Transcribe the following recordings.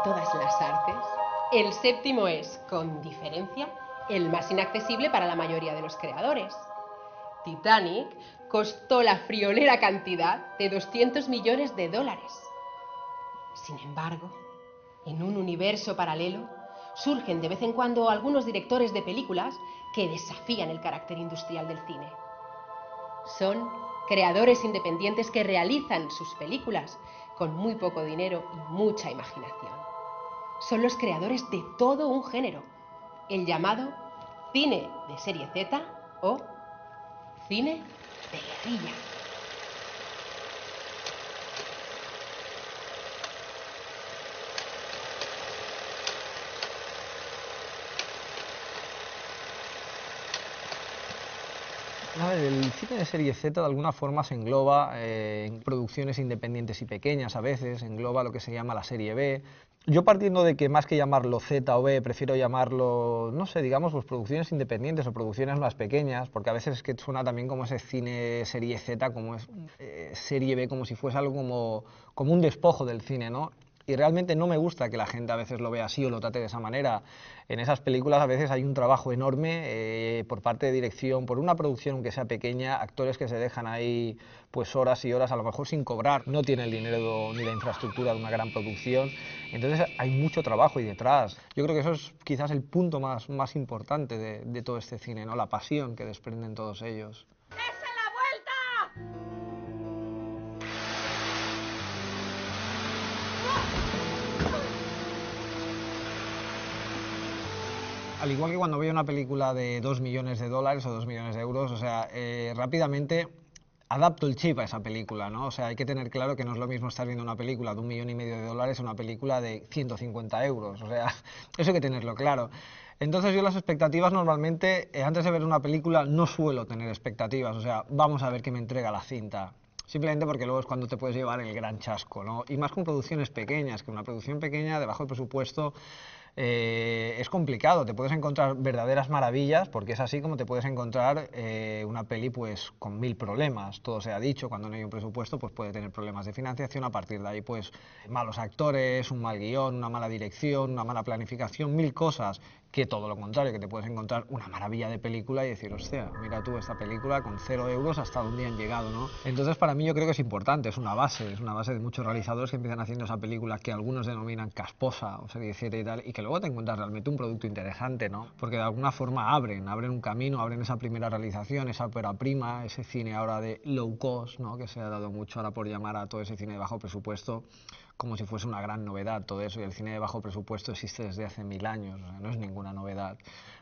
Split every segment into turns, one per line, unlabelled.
todas las artes, el séptimo es, con diferencia, el más inaccesible para la mayoría de los creadores. Titanic costó la friolera cantidad de 200 millones de dólares. Sin embargo, en un universo paralelo, surgen de vez en cuando algunos directores de películas que desafían el carácter industrial del cine. Son creadores independientes que realizan sus películas con muy poco dinero y mucha imaginación. Son los creadores de todo un género, el llamado cine de serie Z o cine de guerrilla.
A ver, el cine de serie Z de alguna forma se engloba en producciones independientes y pequeñas a veces, engloba lo que se llama la serie B. Yo partiendo de que más que llamarlo Z o B, prefiero llamarlo, no sé, digamos, pues producciones independientes o producciones más pequeñas, porque a veces es que suena también como ese cine serie Z, como es serie B, como si fuese algo como un despojo del cine, ¿no? Y realmente no me gusta que la gente a veces lo vea así o lo trate de esa manera. En esas películas a veces hay un trabajo enorme por parte de dirección, por una producción aunque sea pequeña, actores que se dejan ahí pues horas y horas a lo mejor sin cobrar, no tienen el dinero ni la infraestructura de una gran producción, entonces hay mucho trabajo ahí detrás. Yo creo que eso es quizás el punto más importante de todo este cine, ¿no? La pasión que desprenden todos ellos.
¡Dese la vuelta!
Al igual que cuando veo una película de 2 millones de dólares o 2 millones de euros, o sea, rápidamente adapto el chip a esa película, ¿no? O sea, hay que tener claro que no es lo mismo estar viendo una película de 1,5 millones de dólares a una película de 150 euros, o sea, eso hay que tenerlo claro. Entonces yo las expectativas normalmente, antes de ver una película no suelo tener expectativas, o sea, vamos a ver qué me entrega la cinta. Simplemente porque luego es cuando te puedes llevar el gran chasco, ¿no? Y más con producciones pequeñas, que una producción pequeña de bajo presupuesto es complicado, te puedes encontrar verdaderas maravillas, porque es así como te puedes encontrar una peli pues con 1000 problemas, todo se ha dicho, cuando no hay un presupuesto pues puede tener problemas de financiación, a partir de ahí pues malos actores, un mal guión, una mala dirección, una mala planificación, 1000 cosas, que todo lo contrario, que te puedes encontrar una maravilla de película y decir, hostia, mira tú esta película con 0 euros hasta donde han llegado, ¿no? Entonces para mí yo creo que es importante, es una base de muchos realizadores que empiezan haciendo esa película que algunos denominan casposa o serie 7 y tal, y que luego te encuentras realmente un producto interesante, ¿no? Porque de alguna forma abren un camino, abren esa primera realización, esa ópera prima, ese cine ahora de low cost, ¿no? Que se ha dado mucho ahora por llamar a todo ese cine de bajo presupuesto como si fuese una gran novedad todo eso, y el cine de bajo presupuesto existe desde hace 1000 años, o sea, no es ninguna novedad.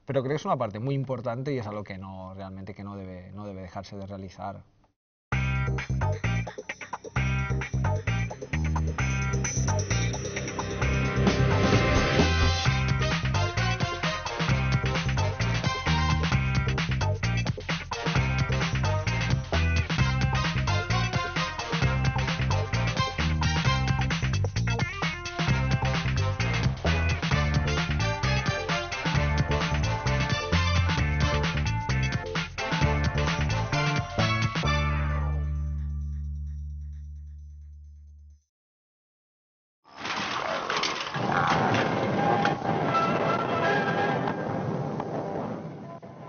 Pero creo que es una parte muy importante y es algo que realmente no debe dejarse de realizar.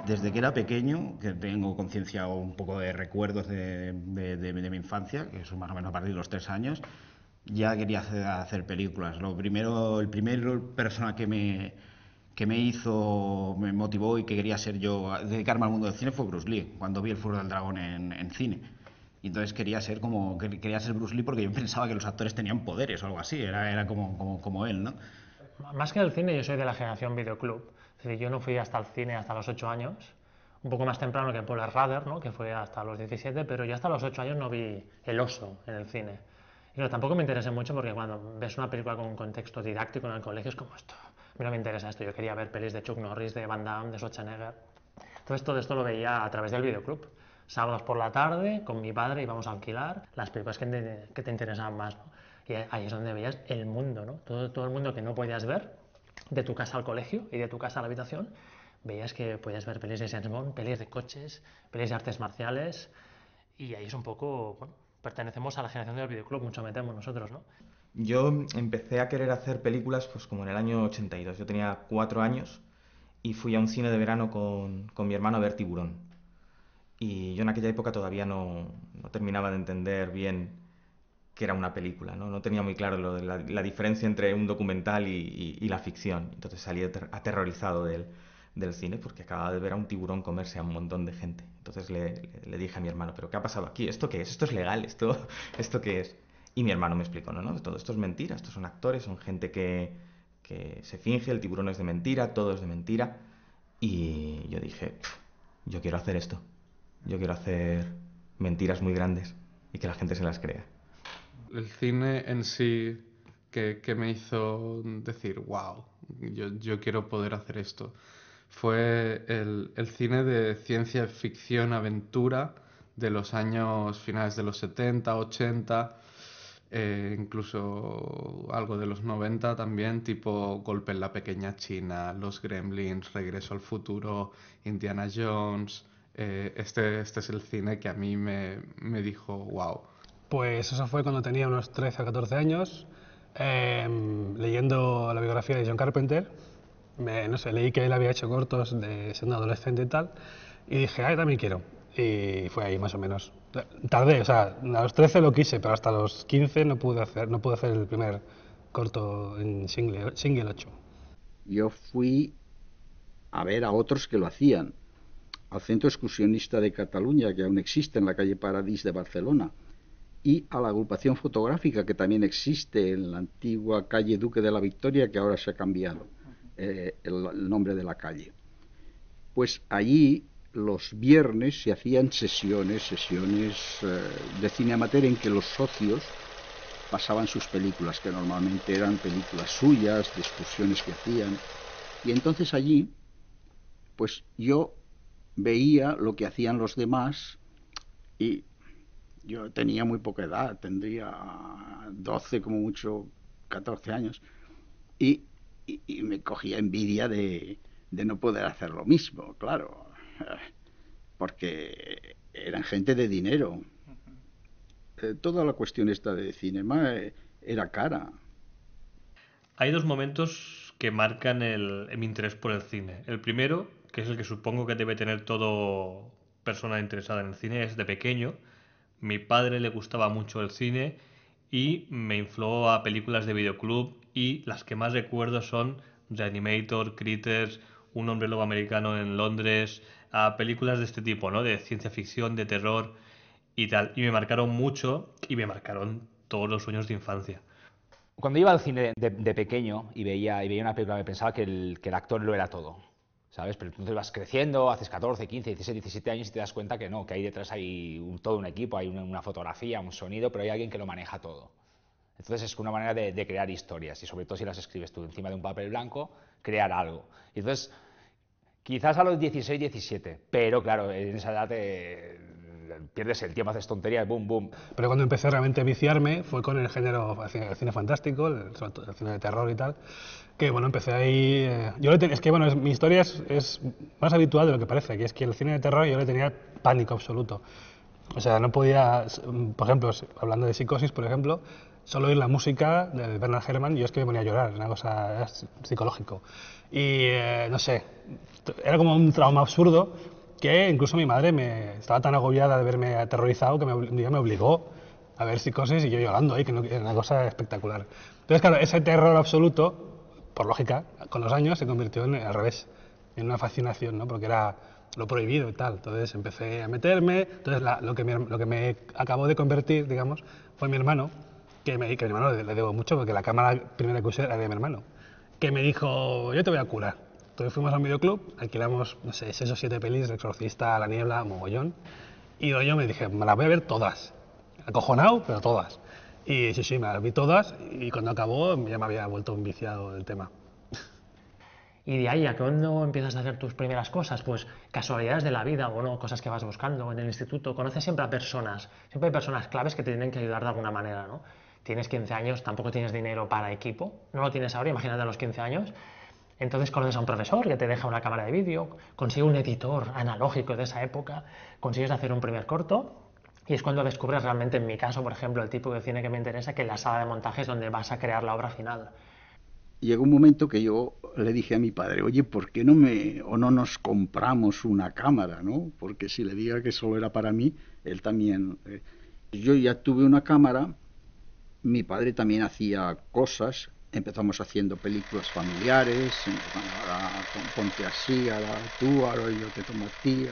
Desde que era pequeño, que tengo conciencia o un poco de recuerdos de mi infancia, que son más o menos a partir de los 3 años, ya quería hacer películas. El primer persona que me motivó y que quería ser yo, dedicarme al mundo del cine fue Bruce Lee, cuando vi El Fuego del Dragón en cine. Y entonces quería ser Bruce Lee porque yo pensaba que los actores tenían poderes o algo así, era como él, ¿no?
Más que el cine, yo soy de la generación videoclub. Es decir, yo no fui hasta el cine hasta los 8 años, un poco más temprano que Paul Rader, ¿no? Que fue hasta los 17, pero yo hasta los 8 años no vi El Oso en el cine. Y claro, tampoco me interesé mucho porque cuando ves una película con un contexto didáctico en el colegio es como esto. A mí no me interesa esto, yo quería ver pelis de Chuck Norris, de Van Damme, de Schwarzenegger. Entonces todo esto lo veía a través del videoclub. Sábados por la tarde, con mi padre íbamos a alquilar las películas que te interesaban más, ¿no? Y ahí es donde veías el mundo, ¿no? Todo el mundo que no podías ver, de tu casa al colegio y de tu casa a la habitación, veías que podías ver pelis de James Bond, pelis de coches, pelis de artes marciales, y ahí es un poco, bueno, pertenecemos a la generación del videoclub, mucho metemos nosotros, ¿no?
Yo empecé a querer hacer películas pues como en el año 82. Yo tenía 4 años y fui a un cine de verano con mi hermano a ver Tiburón. Y yo en aquella época todavía no terminaba de entender bien qué era una película, ¿no? No tenía muy claro la diferencia entre un documental y la ficción. Entonces salí aterrorizado del cine porque acababa de ver a un tiburón comerse a un montón de gente. Entonces le dije a mi hermano, ¿pero qué ha pasado aquí? ¿Esto qué es? ¿Esto es legal? ¿Esto qué es? Y mi hermano me explicó, no, todo esto es mentira, estos son actores, son gente que se finge, el tiburón es de mentira, todo es de mentira. Y yo dije, yo quiero hacer esto. Yo quiero hacer mentiras muy grandes y que la gente se las crea.
El cine en sí que me hizo decir, wow, yo quiero poder hacer esto, fue el cine de ciencia ficción aventura de los años finales de los 70, 80, incluso algo de los 90 también, tipo Golpe en la Pequeña China, Los Gremlins, Regreso al Futuro, Indiana Jones. Este es el cine que a mí me dijo, wow.
Pues eso fue cuando tenía unos 13 o 14 años, leyendo la biografía de John Carpenter. No sé, leí que él había hecho cortos de siendo adolescente y tal, y dije, ay, también quiero. Y fue ahí más o menos. Tardé, o sea, a los 13 lo quise, pero hasta los 15 no pude hacer el primer corto en single 8.
Yo fui a ver a otros que lo hacían, al Centro Excursionista de Cataluña, que aún existe en la calle Paradís de Barcelona, y a la agrupación fotográfica que también existe en la antigua calle Duque de la Victoria, que ahora se ha cambiado el nombre de la calle. Pues allí los viernes se hacían sesiones de cine amateur en que los socios pasaban sus películas, que normalmente eran películas suyas, de excursiones que hacían. Y entonces allí, pues yo veía lo que hacían los demás y yo tenía muy poca edad, tendría 12 como mucho, 14 años, y me cogía envidia de no poder hacer lo mismo, claro, porque eran gente de dinero. Toda la cuestión esta de cinema era cara.
Hay dos momentos que marcan mi interés por el cine. El primero, que es el que supongo que debe tener todo persona interesada en el cine, es de pequeño. Mi padre le gustaba mucho el cine y me infló a películas de videoclub, y las que más recuerdo son Reanimator, Critters, Un hombre lobo americano en Londres, a películas de este tipo, ¿no? De ciencia ficción, de terror y tal. Y me marcaron mucho y me marcaron todos los sueños de infancia.
Cuando iba al cine de pequeño y veía una película, me pensaba que el actor lo era todo, ¿sabes? Pero entonces vas creciendo, haces 14, 15, 16, 17 años y te das cuenta que no, que ahí detrás hay todo un equipo, hay una fotografía, un sonido, pero hay alguien que lo maneja todo. Entonces es una manera de crear historias, y sobre todo si las escribes tú encima de un papel blanco, crear algo. Y entonces, quizás a los 16, 17, pero claro, en esa edad pierdes el tiempo, haces tonterías, boom, boom.
Pero cuando empecé realmente a viciarme fue con el género, el cine fantástico, el cine de terror y tal, que bueno, empecé ahí... es que bueno, mi historia es más habitual de lo que parece, que es que el cine de terror yo le tenía pánico absoluto. O sea, no podía, por ejemplo, hablando de Psicosis, por ejemplo, solo oír la música de Bernard Herrmann, yo es que me ponía a llorar, una cosa era psicológico. Y no sé, era como un trauma absurdo que incluso mi madre estaba tan agobiada de verme aterrorizado que un día me obligó a ver Psicosis y yo llorando ahí, que era una cosa espectacular. Entonces, claro, ese terror absoluto, por lógica, con los años se convirtió al revés, en una fascinación, ¿no? Porque era lo prohibido y tal. Entonces empecé a meterme, entonces lo que me acabó de convertir, digamos, fue mi hermano, que mi hermano le debo mucho porque la cámara primera que usé era de mi hermano, que me dijo, yo te voy a curar. Entonces fuimos a un videoclub, alquilamos, no sé, 6 o 7 pelis, El Exorcista, La Niebla, mogollón, y yo me dije, me las voy a ver todas, acojonado, pero todas. Y sí, me las vi todas, y cuando acabó ya me había vuelto un viciado del tema.
Y de ahí, ¿a cuándo empiezas a hacer tus primeras cosas? Pues casualidades de la vida o no, cosas que vas buscando en el instituto. Conoces siempre a personas, siempre hay personas claves que te tienen que ayudar de alguna manera, ¿no? Tienes 15 años, tampoco tienes dinero para equipo, no lo tienes ahora, imagínate a los 15 años. Entonces conoces a un profesor que te deja una cámara de vídeo, consigues un editor analógico de esa época, consigues hacer un primer corto Y es cuando descubres realmente, en mi caso, por ejemplo, el tipo de cine que me interesa, que la sala de montaje es donde vas a crear la obra final.
Llegó un momento que yo le dije a mi padre, oye, ¿por qué no nos compramos una cámara, ¿no? Porque si le diga que solo era para mí, él también... Yo ya tuve una cámara, mi padre también hacía cosas, empezamos haciendo películas familiares, ahora ponte así, ahora tú, ahora yo te tomo a ti.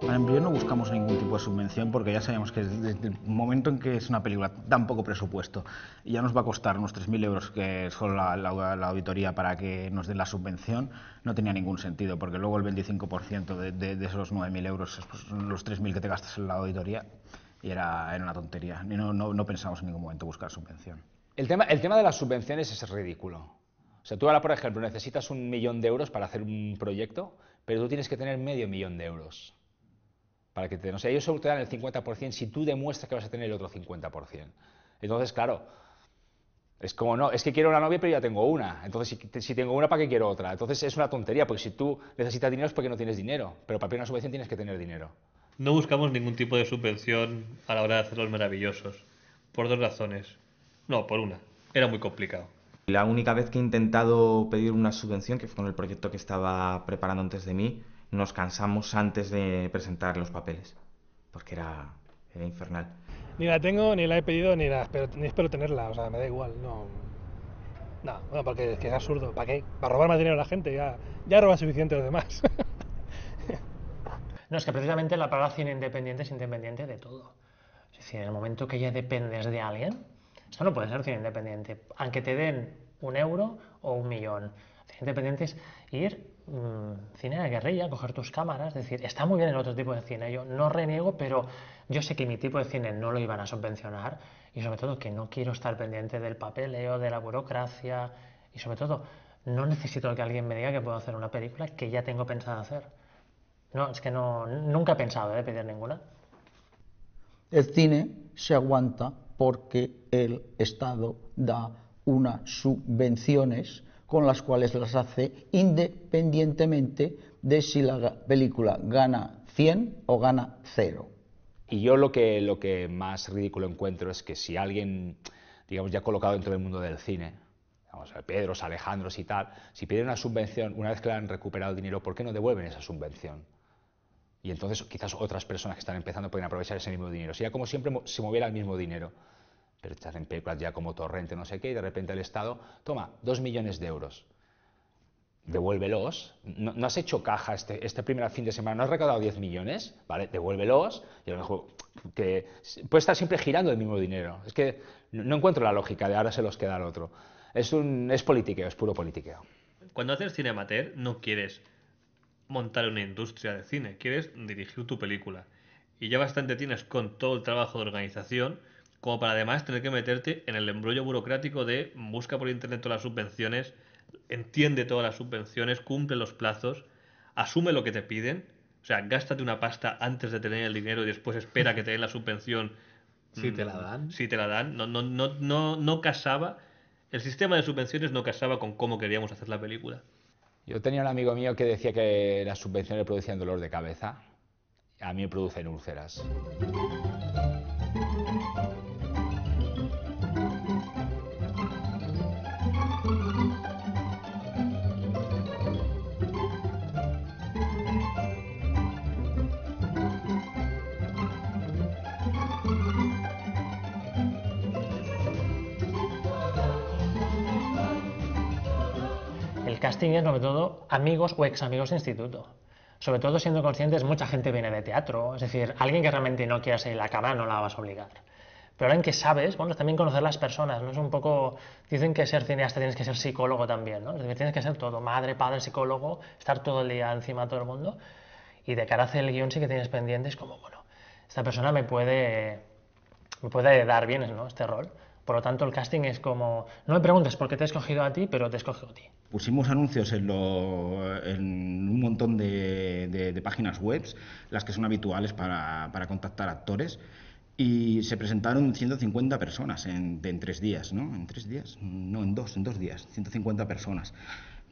En primer no buscamos ningún tipo de subvención porque ya sabemos que desde el momento en que es una película tan poco presupuesto y ya nos va a costar unos 3.000 euros que es solo la auditoría para que nos den la subvención, no tenía ningún sentido porque luego el 25% de esos 9.000 euros son los 3.000 que te gastas en la auditoría y era una tontería. No pensamos en ningún momento buscar subvención.
El tema de las subvenciones es ridículo. O sea, tú ahora, por ejemplo, necesitas 1.000.000 de euros para hacer un proyecto, pero tú tienes que tener 500.000 de euros. Para que o sea, ellos solo te dan el 50% si tú demuestras que vas a tener el otro 50%. Entonces, claro, es como, no, es que quiero una novia pero ya tengo una. Entonces, si tengo una, ¿para qué quiero otra? Entonces es una tontería, porque si tú necesitas dinero es porque no tienes dinero. Pero para pedir una subvención tienes que tener dinero.
No buscamos ningún tipo de subvención a la hora de hacer los maravillosos. Por dos razones. No, por una. Era muy complicado.
La única vez que he intentado pedir una subvención, que fue con el proyecto que estaba preparando antes de mí, nos cansamos antes de presentar los papeles, porque era infernal.
Ni la tengo, ni la he pedido, ni espero tenerla, o sea, me da igual, no, porque es que es absurdo, ¿para qué? ¿Para robar más dinero a la gente? Ya roba suficiente a los demás.
No, es que precisamente la palabra cine independiente es independiente de todo. Es decir, en el momento que ya dependes de alguien, esto no puede ser cine independiente, aunque te den 1 euro o 1.000.000. Cine independiente es ir cine de guerrilla, coger tus cámaras, es decir, está muy bien el otro tipo de cine, yo no reniego, pero yo sé que mi tipo de cine no lo iban a subvencionar y sobre todo que no quiero estar pendiente del papeleo, de la burocracia y sobre todo no necesito que alguien me diga que puedo hacer una película que ya tengo pensada hacer. No, es que nunca he pensado de pedir ninguna.
El cine se aguanta porque el Estado da unas subvenciones con las cuales las hace independientemente de si la película gana 100 o gana 0.
Y yo lo que más ridículo encuentro es que si alguien, digamos, ya colocado dentro del mundo del cine, vamos a ver, Pedros, Alejandros y tal, si piden una subvención, una vez que le han recuperado el dinero, ¿por qué no devuelven esa subvención? Y entonces quizás otras personas que están empezando pueden aprovechar ese mismo dinero. Sería como siempre se moviera el mismo dinero. Pero te hacen películas ya como Torrente, no sé qué, y de repente el Estado, toma, 2 millones de euros. Devuélvelos. No has hecho caja este primer fin de semana, no has recaudado 10 millones, ¿vale? Devuélvelos. Y a lo mejor que puede estar siempre girando el mismo dinero. Es que no encuentro la lógica de ahora se los queda al otro. Es politiqueo, es puro politiqueo.
Cuando haces cine amateur no quieres montar una industria de cine, quieres dirigir tu película. Y ya bastante tienes con todo el trabajo de organización como para además tener que meterte en el embrollo burocrático de busca por internet todas las subvenciones, entiende todas las subvenciones, cumple los plazos, asume lo que te piden, o sea, gástate una pasta antes de tener el dinero y después espera que te den la subvención.
Si te la dan.
Si te la dan, no casaba, el sistema de subvenciones no casaba con cómo queríamos hacer la película.
Yo tenía un amigo mío que decía que las subvenciones le producían dolor de cabeza, a mí me producen úlceras.
El casting es sobre todo amigos o ex amigos de instituto. Sobre todo siendo conscientes, mucha gente viene de teatro, es decir, alguien que realmente no quiera seguir la cámara no la vas a obligar. Pero alguien que sabes, bueno, también conocer las personas, ¿no? Es un poco, dicen que ser cineasta tienes que ser psicólogo también, ¿no? Es decir, tienes que ser todo, madre, padre, psicólogo, estar todo el día encima de todo el mundo. Y de cara a hacer el guión sí que tienes pendientes como, bueno, esta persona me puede dar bien, ¿no?, este rol. Por lo tanto, el casting es como, no me preguntes por qué te he escogido a ti, pero te he escogido a ti.
Pusimos anuncios en un montón de páginas web, las que son habituales para contactar actores, y se presentaron 150 personas en 3 días, ¿no? En 3 días, no, en 2 días, 150 personas.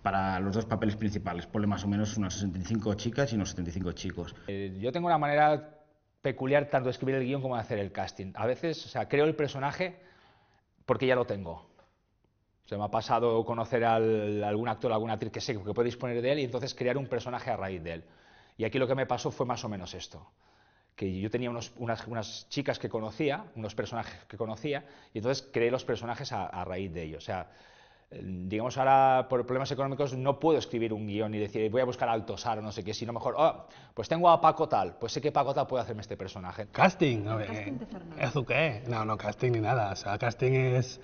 para los dos papeles principales. Ponle más o menos unas 65 chicas y unos 75 chicos.
Yo tengo una manera peculiar tanto de escribir el guión como de hacer el casting. A veces, o sea, creo el personaje porque ya lo tengo. O sea, me ha pasado conocer a algún actor, alguna actriz que sé que puede disponer de él y entonces crear un personaje a raíz de él. Y aquí lo que me pasó fue más o menos esto. Que yo tenía unas chicas que conocía, unos personajes que conocía, y entonces creé los personajes a raíz de ellos. O sea, digamos ahora por problemas económicos no puedo escribir un guión y decir voy a buscar a Altosar o no sé qué, sino mejor, pues tengo a Paco tal, pues sé que Paco tal puede hacerme este personaje.
Casting, ¿eso qué? No, casting ni nada. O sea, casting es...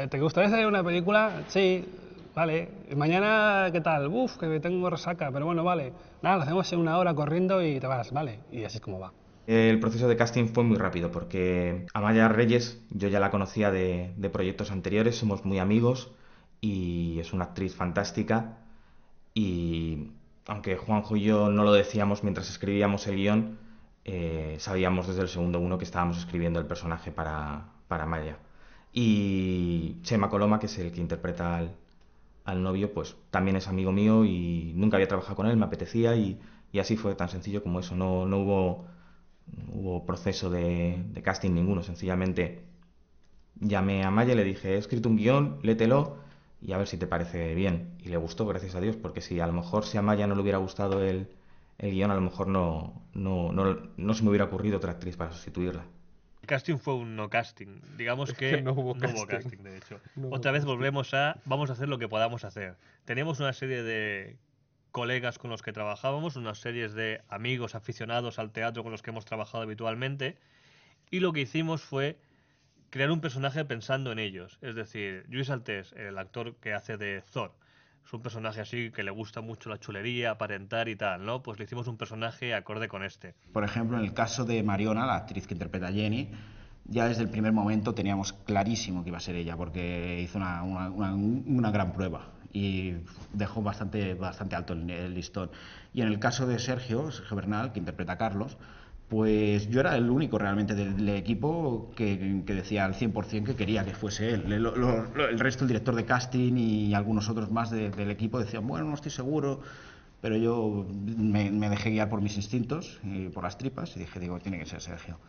¿te gustaría hacer una película? Sí, vale. ¿Mañana qué tal? Uf, que tengo resaca, pero bueno, vale. Nada, lo hacemos en 1 hora corriendo y te vas, vale. Y así es como va.
El proceso de casting fue muy rápido porque Amaya Reyes yo ya la conocía de proyectos anteriores, somos muy amigos y es una actriz fantástica y aunque Juanjo y yo no lo decíamos mientras escribíamos el guión, sabíamos desde el segundo uno que estábamos escribiendo el personaje para Amaya. Y Chema Coloma, que es el que interpreta al novio, pues también es amigo mío y nunca había trabajado con él, me apetecía y así fue tan sencillo como eso, no hubo proceso de casting ninguno, sencillamente llamé a Maya y le dije, he escrito un guión, léetelo y a ver si te parece bien. Y le gustó, gracias a Dios, porque si a lo mejor si a Maya no le hubiera gustado el guión, a lo mejor no se me hubiera ocurrido otra actriz para sustituirla.
El casting fue un no casting, digamos que
no hubo
casting, de hecho.
No
Otra vez
casting.
volvemos a, vamos a hacer lo que podamos hacer. Tenemos una serie de colegas con los que trabajábamos, unas series de amigos aficionados al teatro con los que hemos trabajado habitualmente, y lo que hicimos fue crear un personaje pensando en ellos. Es decir, Lluís Altés, el actor que hace de Thor, es un personaje así que le gusta mucho la chulería, aparentar y tal, ¿no? Pues le hicimos un personaje acorde con este.
Por ejemplo, en el caso de Mariona, la actriz que interpreta a Jenny, ya desde el primer momento teníamos clarísimo que iba a ser ella, porque hizo una gran prueba y dejó bastante alto el listón. Y en el caso de Sergio Bernal, que interpreta a Carlos, pues yo era el único realmente del equipo que decía al 100% que quería que fuese él. El resto, el director de casting y algunos otros más del equipo decían, bueno, no estoy seguro, pero yo me dejé guiar por mis instintos y por las tripas y dije, tiene que ser Sergio.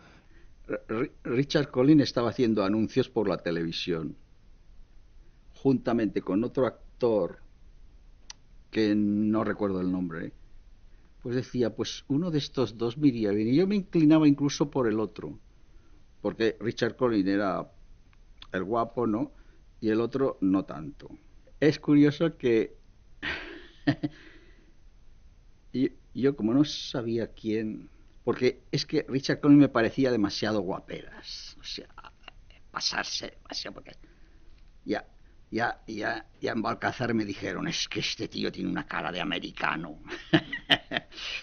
Richard Collins estaba haciendo anuncios por la televisión, juntamente con otro actor que no recuerdo el nombre, pues decía, pues uno de estos dos me iría bien. Y yo me inclinaba incluso por el otro, porque Richard Collins era el guapo, ¿no? Y el otro no tanto. Es curioso que yo como no sabía quién, porque es que Richard Collins me parecía demasiado guaperas, o sea, pasarse demasiado, porque ya en Balcázar me dijeron, es que este tío tiene una cara de americano.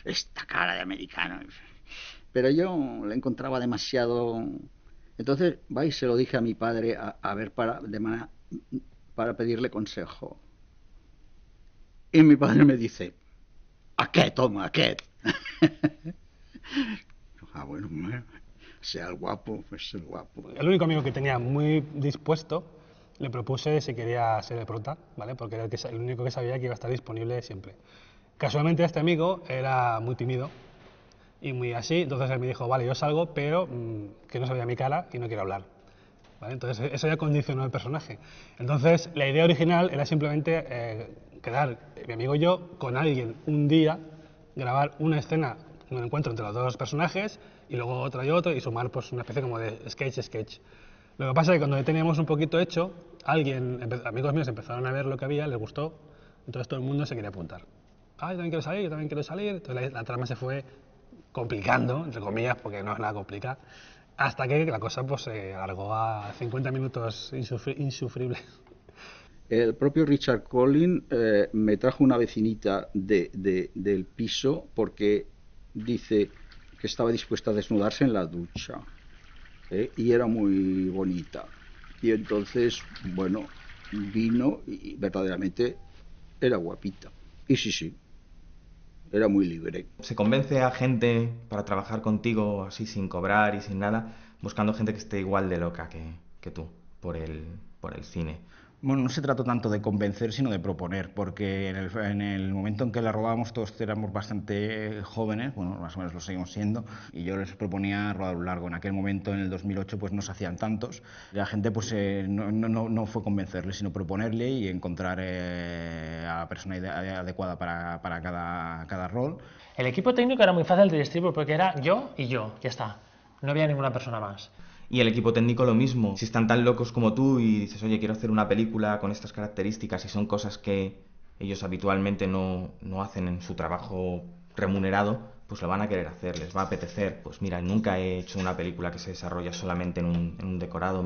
Esta cara de americano. Pero yo le encontraba demasiado. Entonces, va y se lo dije a mi padre a ver para pedirle consejo. Y mi padre me dice, aquest, home, aquest. Bueno, sea el guapo, pues el guapo.
El único amigo que tenía muy dispuesto, le propuse si quería ser el prota, ¿vale? Porque era el único que sabía que iba a estar disponible siempre. Casualmente este amigo era muy tímido y muy así, entonces él me dijo, vale, yo salgo, pero que no se vea mi cara y no quiero hablar. ¿Vale? Entonces eso ya condicionó el personaje. Entonces la idea original era simplemente quedar mi amigo y yo con alguien un día, grabar una escena, un encuentro entre los dos personajes y luego otra y otro y sumar pues una especie como de sketch. Lo que pasa es que cuando ya teníamos un poquito hecho, amigos míos empezaron a ver lo que había, les gustó, entonces todo el mundo se quería apuntar. Yo también quiero salir, yo también quiero salir. Entonces la trama se fue complicando, entre comillas, porque no es nada complicada, hasta que la cosa pues se alargó a 50 minutos insufribles.
El propio Richard Collins me trajo una vecinita del piso porque dice que estaba dispuesta a desnudarse en la ducha. Y era muy bonita. Y entonces, bueno, vino y verdaderamente era guapita. Y sí, era muy libre.
Se convence a gente para trabajar contigo así sin cobrar y sin nada, buscando gente que esté igual de loca que tú por el cine.
Bueno, no se trató tanto de convencer, sino de proponer, porque en el momento en que la rodábamos todos éramos bastante jóvenes, bueno, más o menos lo seguimos siendo, y yo les proponía rodar un largo. En aquel momento, en el 2008, pues no se hacían tantos. La gente pues no fue convencerle, sino proponerle y encontrar a la persona adecuada para cada rol.
El equipo técnico era muy fácil de distribuir porque era yo y yo, ya está. No había ninguna persona más.
Y el equipo técnico lo mismo. Si están tan locos como tú y dices, oye, quiero hacer una película con estas características y son cosas que ellos habitualmente no hacen en su trabajo remunerado, pues lo van a querer hacer, les va a apetecer. Pues mira, nunca he hecho una película que se desarrolla solamente en un decorado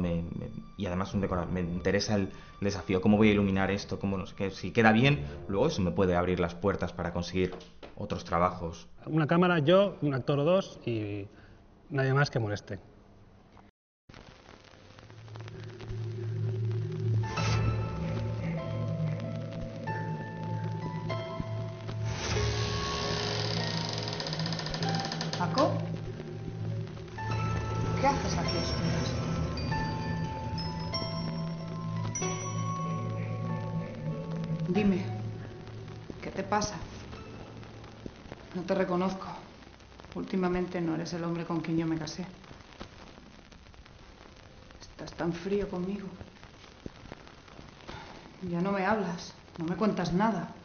y además un decorado. Me interesa el desafío, cómo voy a iluminar esto, cómo, no sé qué. Si queda bien, luego eso me puede abrir las puertas para conseguir otros trabajos.
Una cámara, yo, un actor o dos y nadie más que moleste.
¿Paco? ¿Qué haces aquí a oscuras? Dime, ¿qué te pasa? No te reconozco. Últimamente no eres el hombre con quien yo me casé. Estás tan frío conmigo. Ya no me hablas, no me cuentas nada.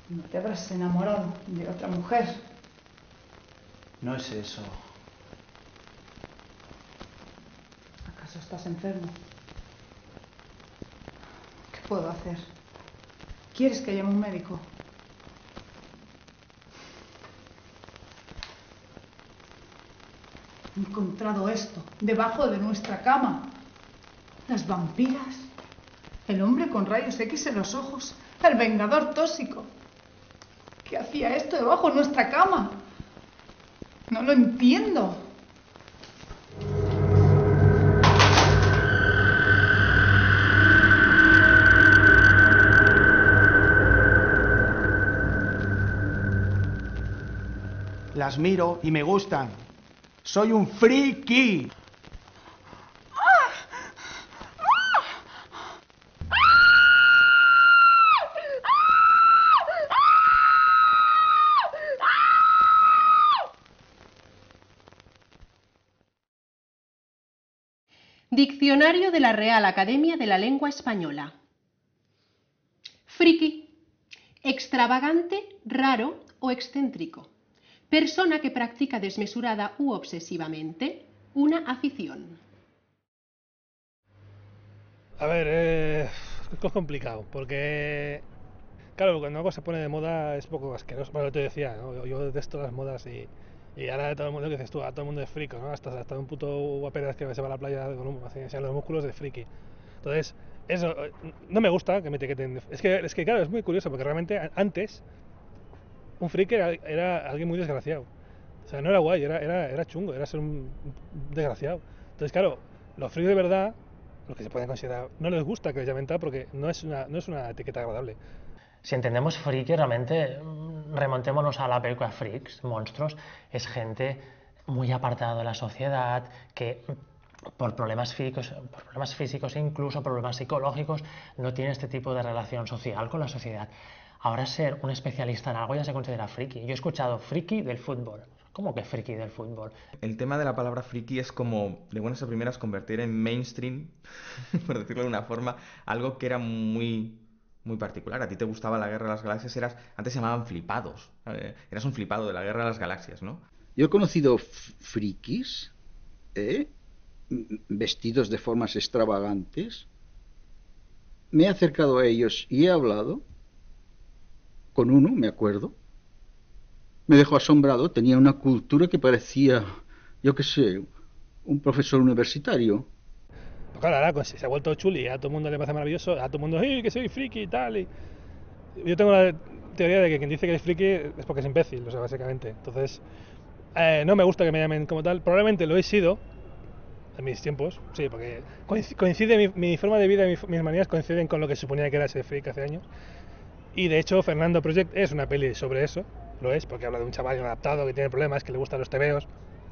¿No te habrás enamorado de otra mujer?
No es eso.
¿Acaso estás enfermo? ¿Qué puedo hacer? ¿Quieres que llame a un médico? He encontrado esto debajo de nuestra cama. Las vampiras, el hombre con rayos X en los ojos, el vengador tóxico. ¿Qué hacía esto debajo de nuestra cama? No lo entiendo.
Las miro y me gustan. Soy un friki.
Diccionario de la Real Academia de la Lengua Española. Friki. Extravagante, raro o excéntrico. Persona que practica desmesurada u obsesivamente una afición.
A ver, es complicado, porque claro, cuando algo se pone de moda es un poco asqueroso. Bueno, te decía, ¿no? Yo detesto las modas y ahora todo el mundo, que dices tú, a todo el mundo es frico, ¿no? Hasta un puto guaperas que se va a la playa con los músculos de friki. Entonces, eso, no me gusta que me etiqueten. Es que claro, es muy curioso, porque realmente antes un friki era alguien muy desgraciado. O sea, no era guay, era chungo, era ser un desgraciado. Entonces, claro, los frikis de verdad, los que se pueden considerar, no les gusta que les llamen tal porque no es una etiqueta agradable.
Si entendemos friki, realmente remontémonos a la película Freaks, Monstruos, es gente muy apartada de la sociedad, que por problemas físicos e incluso problemas psicológicos no tiene este tipo de relación social con la sociedad. Ahora ser un especialista en algo ya se considera friki. Yo he escuchado friki del fútbol. ¿Cómo que friki del fútbol?
El tema de la palabra friki es como, de buenas a primeras, convertir en mainstream, por decirlo de una forma, algo que era muy particular. A ti te gustaba la Guerra de las Galaxias, antes se llamaban flipados. Eras un flipado de la Guerra de las Galaxias, ¿no?
Yo he conocido frikis, vestidos de formas extravagantes. Me he acercado a ellos y he hablado con uno, me acuerdo. Me dejó asombrado, tenía una cultura que parecía, yo qué sé, un profesor universitario.
Pues claro, ahora se ha vuelto chuli, a todo el mundo le parece maravilloso, a todo el mundo, ¡hey, que soy friki y tal! Y yo tengo la teoría de que quien dice que es friki es porque es imbécil, o sea, básicamente. Entonces, no me gusta que me llamen como tal, probablemente lo he sido en mis tiempos, sí, porque coincide mi forma de vida y mis manías coinciden con lo que se suponía que era ese friki hace años. Y de hecho, Fernando Project es una peli sobre eso, lo es, porque habla de un chaval inadaptado que tiene problemas, que le gustan los tebeos,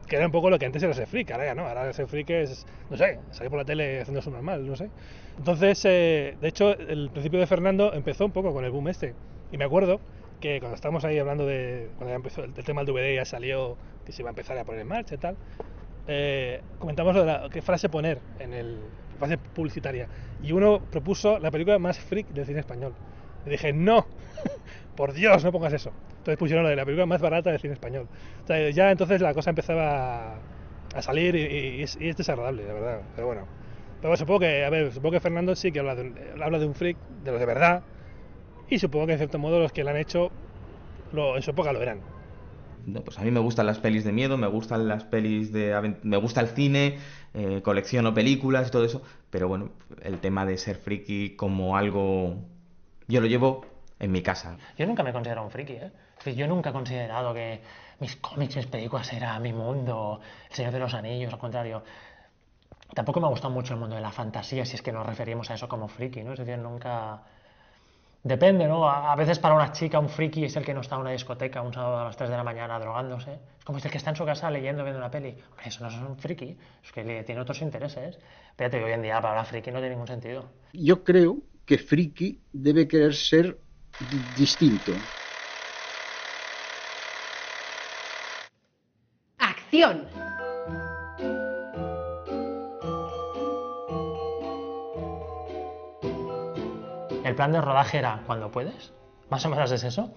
que era un poco lo que antes era ser freak, ahora ya no, ahora ser freak es, no sé, salir por la tele haciendo su normal, no sé. Entonces, de hecho, el principio de Fernando empezó un poco con el boom este, y me acuerdo que cuando estábamos ahí hablando de, cuando ya empezó el tema del DVD, ya salió que se iba a empezar a poner en marcha y tal, comentamos lo de qué frase poner en el frase publicitaria, y uno propuso la película más freak del cine español. Y dije, no, por Dios, no pongas eso. Entonces pusieron lo de la película más barata del cine español. O sea, ya entonces la cosa empezaba a salir y es desagradable, la verdad. Pero bueno, supongo que, a ver, supongo que Fernando sí que habla de un freak, de los de verdad, y supongo que en cierto modo los que lo han hecho en su época lo eran.
No, pues a mí me gustan las pelis de miedo, me gustan las pelis me gusta el cine, colecciono películas y todo eso, pero bueno, el tema de ser friki como algo, yo lo llevo en mi casa.
Yo nunca me he considerado un friki, ¿eh? Es decir, yo nunca he considerado que mis cómics, mis películas era mi mundo, El Señor de los Anillos, al contrario. Tampoco me ha gustado mucho el mundo de la fantasía, si es que nos referimos a eso como friki, ¿no? Es decir, nunca... Depende, ¿no? A veces para una chica un friki es el que no está en una discoteca un sábado a las 3 de la mañana drogándose. Es como el que está en su casa leyendo, viendo una peli. Hombre, eso no es un friki, es que tiene otros intereses. Pero hoy en día la palabra friki no tiene ningún sentido.
Yo creo que friki debe querer ser distinto.
¡Acción!
El plan de rodaje era cuando puedes, más o menos es eso.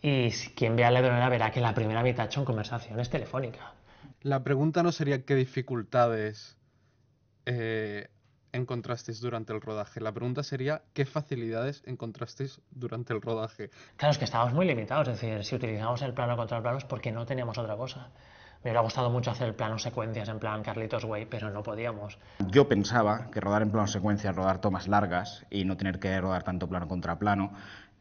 Y quien vea La Ladronera verá que la primera mitad son conversaciones telefónicas.
La pregunta no sería qué dificultades encontrasteis durante el rodaje. La pregunta sería qué facilidades encontrasteis durante el rodaje.
Claro, es que estábamos muy limitados. Es decir, si utilizamos el plano contra el plano es porque no teníamos otra cosa. Me hubiera gustado mucho hacer el plano secuencias en plan Carlitos Way, pero no podíamos.
Yo pensaba que rodar en plano secuencia, rodar tomas largas y no tener que rodar tanto plano contra plano,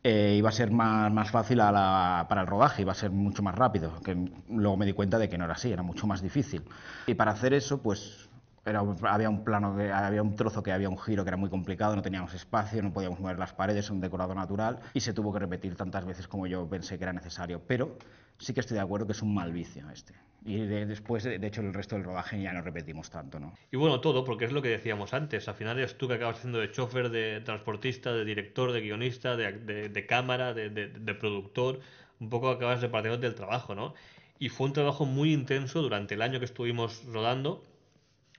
iba a ser más fácil para el rodaje, iba a ser mucho más rápido, que luego me di cuenta de que no era así, era mucho más difícil. Y para hacer eso, pues había un trozo que había un giro que era muy complicado, no teníamos espacio, no podíamos mover las paredes, un decorado natural, y se tuvo que repetir tantas veces como yo pensé que era necesario. Pero sí que estoy de acuerdo que es un mal vicio este. Y después, de hecho, el resto del rodaje ya no repetimos tanto, ¿no?
Y bueno, todo, porque es lo que decíamos antes. Al final eres tú que acabas siendo de chofer, de transportista, de director, de guionista, de cámara, de productor. Un poco acabas repartiéndote el trabajo, ¿no? Y fue un trabajo muy intenso durante el año que estuvimos rodando.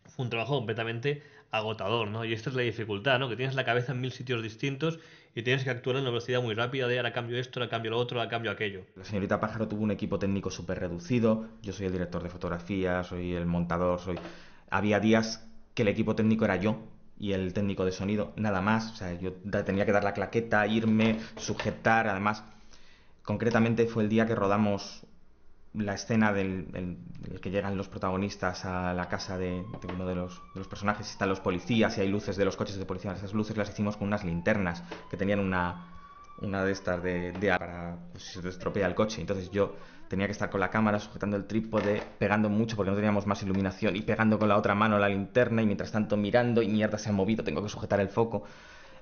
Fue un trabajo completamente agotador, ¿no? Y esta es la dificultad, ¿no? Que tienes la cabeza en 1000 sitios distintos y tienes que actuar en una velocidad muy rápida de ahora cambio esto, ahora cambio lo otro, ahora cambio aquello.
La señorita Pájaro tuvo un equipo técnico súper reducido, yo soy el director de fotografía, soy el montador, Había días que el equipo técnico era yo y el técnico de sonido, nada más. O sea, yo tenía que dar la claqueta, irme, sujetar, además. Concretamente fue el día que rodamos la escena del que llegan los protagonistas a la casa de uno de los personajes, están los policías y hay luces de los coches de policía. Esas luces las hicimos con unas linternas que tenían una de estas para pues, si se te estropea el coche. Entonces yo tenía que estar con la cámara sujetando el trípode, pegando mucho porque no teníamos más iluminación y pegando con la otra mano la linterna y mientras tanto mirando y mierda se ha movido, tengo que sujetar el foco.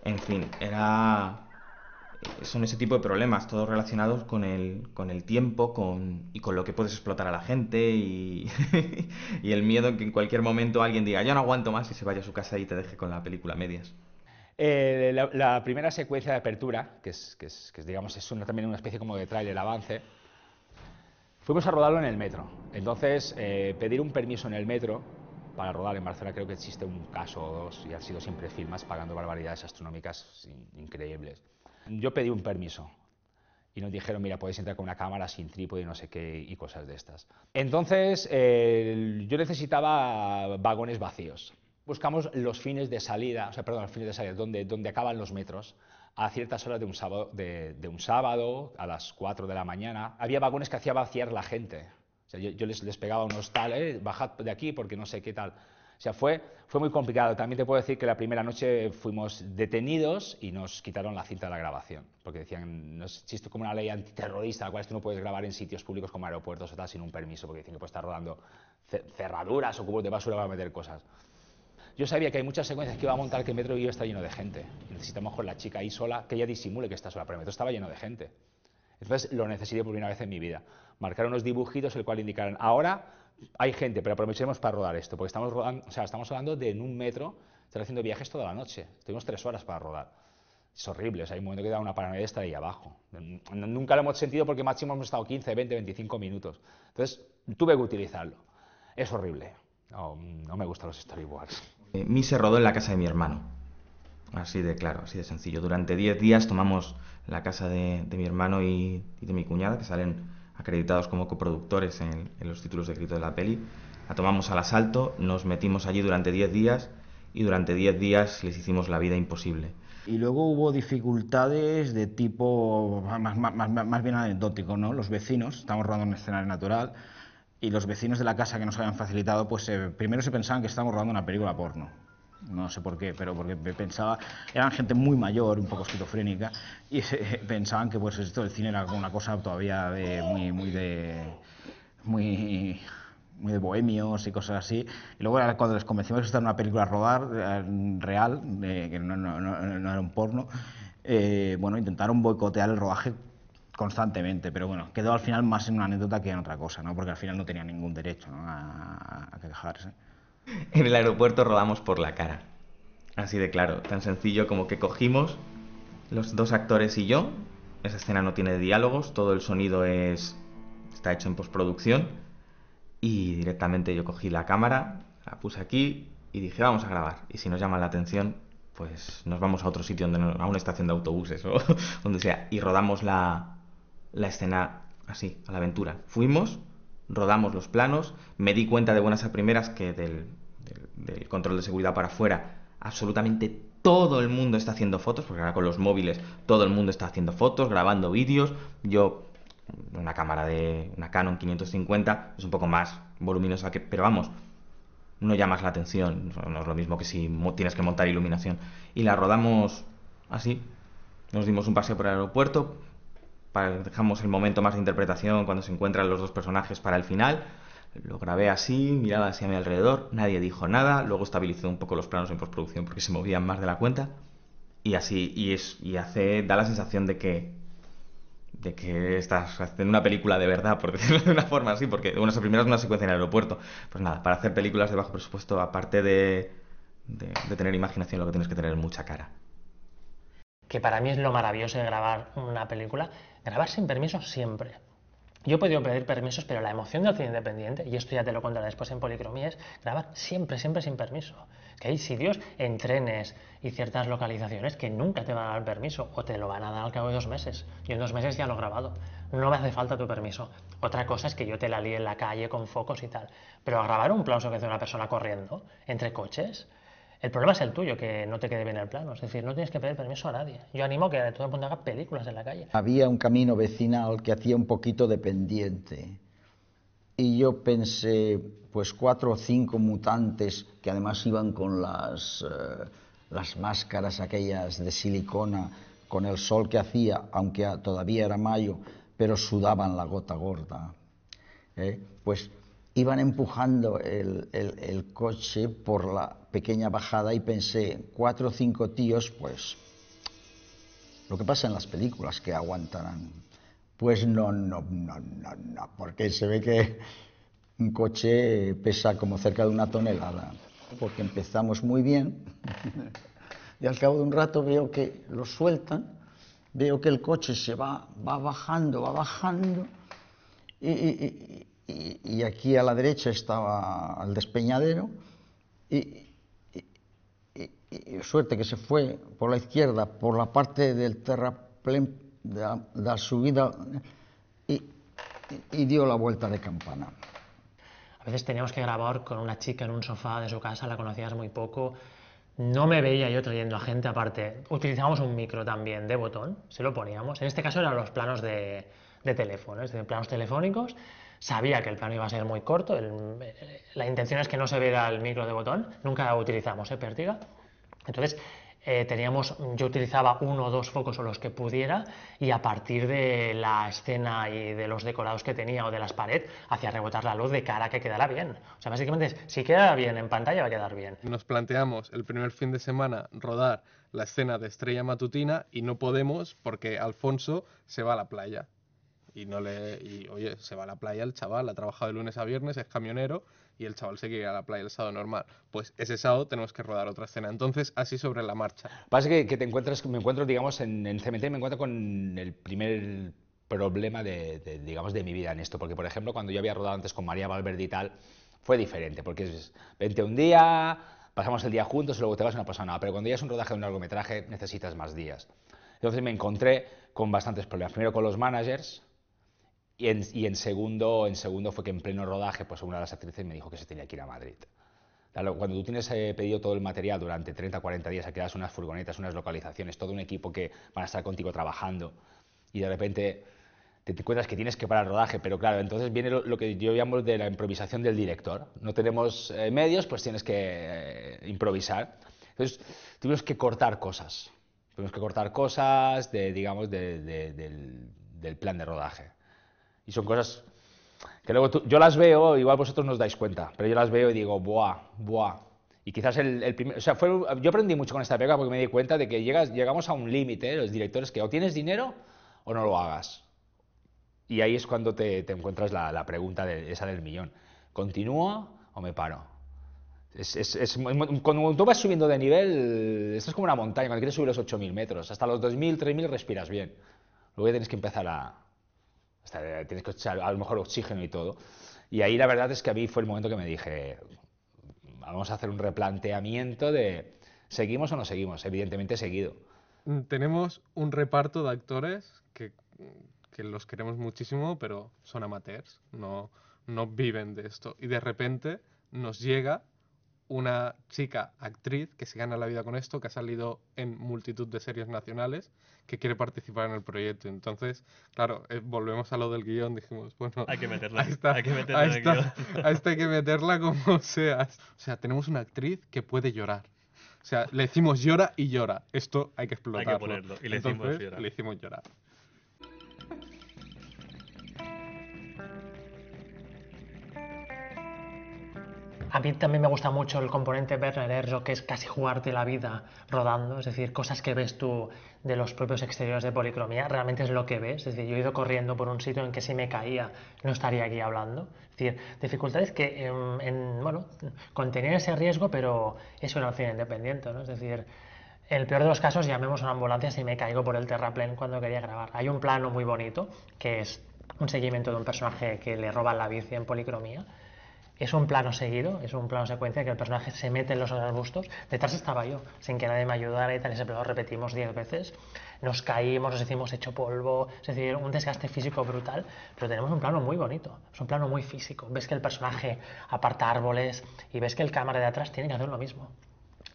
En fin, son ese tipo de problemas, todos relacionados con el tiempo y con lo que puedes explotar a la gente y, y el miedo en que en cualquier momento alguien diga ya no aguanto más y se vaya a su casa y te deje con la película a medias.
La primera secuencia de apertura, que digamos, es también una especie como de tráiler avance, fuimos a rodarlo en el metro. Entonces, pedir un permiso en el metro para rodar en Barcelona, creo que existe un caso o dos y han sido siempre firmas pagando barbaridades astronómicas increíbles. Yo pedí un permiso y nos dijeron, mira, podéis entrar con una cámara sin trípode y no sé qué y cosas de estas. Entonces, yo necesitaba vagones vacíos. Buscamos los fines de salida, donde acaban los metros, a ciertas horas de un sábado, a las 4 de la mañana. Había vagones que hacía vaciar la gente. O sea, yo les pegaba unos tal, bajad de aquí porque no sé qué tal. O sea, fue muy complicado. También te puedo decir que la primera noche fuimos detenidos y nos quitaron la cinta de la grabación. Porque decían, no existe como una ley antiterrorista, la cual tú no puedes grabar en sitios públicos como aeropuertos o tal sin un permiso, porque dicen que puedes estar rodando cerraduras o cubos de basura para meter cosas. Yo sabía que hay muchas secuencias que iba a montar que el metro iba a estar lleno de gente. Necesitamos con la chica ahí sola, que ella disimule que está sola, pero el metro estaba lleno de gente. Entonces lo necesité por primera vez en mi vida. Marcar unos dibujitos el cual indicaran, ahora hay gente, pero aprovechemos para rodar esto, porque estamos rodando, o sea, estamos hablando de en un metro, estar haciendo viajes toda la noche. Tuvimos 3 horas para rodar. Es horrible, o sea, hay un momento que da una paranoia de estar ahí abajo. Nunca lo hemos sentido porque máximo hemos estado 15, 20, 25 minutos. Entonces, tuve que utilizarlo. Es horrible. No me gustan los storyboards.
Mi se rodó en la casa de mi hermano. Así de claro, así de sencillo. Durante 10 días tomamos la casa de mi hermano y de mi cuñada, que salen acreditados como coproductores en los títulos de crédito de la peli. La tomamos al asalto, nos metimos allí durante 10 días y durante 10 días les hicimos la vida imposible.
Y luego hubo dificultades de tipo más bien anecdótico, ¿no? Los vecinos, estamos rodando un escenario natural, y los vecinos de la casa que nos habían facilitado, pues primero se pensaban que estábamos rodando una película porno. No sé por qué, pero porque pensaba, eran gente muy mayor, un poco esquizofrénica, y pensaban que pues esto del cine era una cosa todavía muy de bohemios y cosas así. Y luego cuando les convencimos que esta era una película a rodar real, que no era un porno, bueno, intentaron boicotear el rodaje constantemente, pero bueno, quedó al final más en una anécdota que en otra cosa, ¿no? Porque al final no tenían ningún derecho, ¿no? a quejarse.
En el aeropuerto rodamos por la cara. Así de claro, tan sencillo como que cogimos los 2 actores y yo. Esa escena no tiene diálogos, todo el sonido está hecho en postproducción. Y directamente yo cogí la cámara, la puse aquí y dije, vamos a grabar. Y si nos llama la atención, pues nos vamos a otro sitio, a una estación de autobuses o donde sea. Y rodamos la escena así, a la aventura. Fuimos, rodamos los planos, me di cuenta de buenas a primeras que del control de seguridad para afuera absolutamente todo el mundo está haciendo fotos, porque ahora con los móviles todo el mundo está haciendo fotos, grabando vídeos. Yo, una cámara de una Canon 550, es un poco más voluminosa, pero vamos, no llamas la atención, no es lo mismo que si tienes que montar iluminación. Y la rodamos así, nos dimos un paseo por el aeropuerto, dejamos el momento más de interpretación cuando se encuentran los 2 personajes para el final. Lo grabé así, miraba hacia mi alrededor, nadie dijo nada, luego estabilicé un poco los planos en postproducción porque se movían más de la cuenta. Y así, da la sensación de que estás haciendo una película de verdad, por decirlo de una forma así, porque bueno, esa primera es una secuencia en el aeropuerto. Pues nada, para hacer películas de bajo presupuesto, aparte de tener imaginación, lo que tienes que tener es mucha cara.
Que para mí es lo maravilloso de grabar una película, grabar sin permiso siempre. Yo he podido pedir permisos, pero la emoción del cine independiente, y esto ya te lo contaré después en Policromía, es grabar siempre sin permiso. Que hay sitios en trenes y ciertas localizaciones que nunca te van a dar permiso, o te lo van a dar al cabo de 2 meses. Yo en 2 meses ya lo he grabado, no me hace falta tu permiso. Otra cosa es que yo te la líe en la calle con focos y tal, pero a grabar un plano que hace una persona corriendo entre coches, el problema es el tuyo, que no te quede bien el plano. Es decir, no tienes que pedir permiso a nadie. Yo animo a que todo el mundo haga películas en la calle.
Había un camino vecinal que hacía un poquito de pendiente. Y yo pensé, pues 4 o 5 mutantes que además iban con las máscaras aquellas de silicona, con el sol que hacía, aunque todavía era mayo, pero sudaban la gota gorda. Pues iban empujando el coche por la pequeña bajada y pensé, 4 o 5 tíos, pues lo que pasa en las películas, que aguantarán. Pues no, porque se ve que un coche pesa como cerca de 1 tonelada, porque empezamos muy bien y al cabo de un rato veo que lo sueltan, veo que el coche se va bajando y aquí a la derecha estaba el despeñadero y suerte que se fue por la izquierda, por la parte del terraplén de la subida y dio la vuelta de campana.
A veces teníamos que grabar con una chica en un sofá de su casa, la conocías muy poco. No me veía yo trayendo a gente aparte. Utilizábamos un micro también de botón, se lo poníamos. En este caso eran los planos de teléfono, de planos telefónicos. Sabía que el plano iba a ser muy corto, la intención es que no se viera el micro de botón, nunca utilizamos pértiga. Entonces yo utilizaba 1 o 2 focos o los que pudiera y a partir de la escena y de los decorados que tenía o de las paredes hacía rebotar la luz de cara a que quedara bien. O sea, básicamente si queda bien en pantalla va a quedar bien.
Nos planteamos el primer fin de semana rodar la escena de Estrella Matutina y no podemos porque Alfonso se va a la playa. Y oye, se va a la playa el chaval, ha trabajado de lunes a viernes, es camionero, y el chaval se quiere ir a la playa el sábado normal. Pues ese sábado tenemos que rodar otra escena. Entonces, así sobre la marcha.
Pasa que me encuentro, digamos, en Cementerio me encuentro con el primer problema digamos, de mi vida en esto. Porque, por ejemplo, cuando yo había rodado antes con María Valverde y tal, fue diferente. Porque vente un día, pasamos el día juntos y luego te vas y no pasa nada. Pero cuando ya es un rodaje de un largometraje, necesitas más días. Entonces me encontré con bastantes problemas. Primero con los managers. Y en segundo fue que en pleno rodaje, pues una de las actrices me dijo que se tenía que ir a Madrid. Claro, cuando tú tienes pedido todo el material durante 30 o 40 días, alquilas unas furgonetas, unas localizaciones, todo un equipo que van a estar contigo trabajando, y de repente te encuentras que tienes que parar el rodaje, pero claro, entonces viene lo que yo llamo de la improvisación del director. No tenemos medios, pues tienes que improvisar. Entonces tuvimos que cortar cosas. Digamos, del plan de rodaje. Y son cosas que luego yo las veo, igual vosotros no os dais cuenta, pero yo las veo y digo, buah. Y quizás el primer... O sea, yo aprendí mucho con esta película porque me di cuenta de que llegamos a un límite, los directores, que o tienes dinero o no lo hagas. Y ahí es cuando te encuentras la pregunta esa del millón. ¿Continúo o me paro? Cuando tú vas subiendo de nivel, esto es como una montaña, cuando quieres subir los 8.000 metros, hasta los 2.000, 3.000 respiras bien. Luego ya tienes que empezar tienes que echar a lo mejor oxígeno y todo. Y ahí la verdad es que a mí fue el momento que me dije, vamos a hacer un replanteamiento de ¿seguimos o no seguimos? Evidentemente he seguido.
Tenemos un reparto de actores que los queremos muchísimo, pero son amateurs, no viven de esto. Y de repente nos llega una chica actriz que se gana la vida con esto, que ha salido en multitud de series nacionales, que quiere participar en el proyecto. Entonces, claro, volvemos a lo del guión, dijimos, bueno...
Hay que meterla,
hay que meterla en el guión. A esta hay que meterla como sea. O sea, tenemos una actriz que puede llorar. O sea, le decimos llora y llora. Esto hay que explotarlo.
Hay que ponerlo, y le decimos llorar.
Le decimos llorar.
A mí también me gusta mucho el componente Werner Herzog, que es casi jugarte la vida rodando, es decir, cosas que ves tú de los propios exteriores de Policromía, realmente es lo que ves. Es decir, yo he ido corriendo por un sitio en que si me caía no estaría aquí hablando. Es decir, dificultades que, bueno, contenían ese riesgo, pero eso era un cine independiente, ¿no? Es decir, en el peor de los casos llamemos a una ambulancia si me caigo por el terraplén cuando quería grabar. Hay un plano muy bonito, que es un seguimiento de un personaje que le roban la bici en Policromía. Es un plano seguido, es un plano secuencia que el personaje se mete en los arbustos. Detrás estaba yo, sin que nadie me ayudara y tal. Ese plano lo repetimos 10 veces. Nos caímos, nos hicimos hecho polvo, es decir, un desgaste físico brutal. Pero tenemos un plano muy bonito, es un plano muy físico. Ves que el personaje aparta árboles y ves que el cámara de atrás tiene que hacer lo mismo.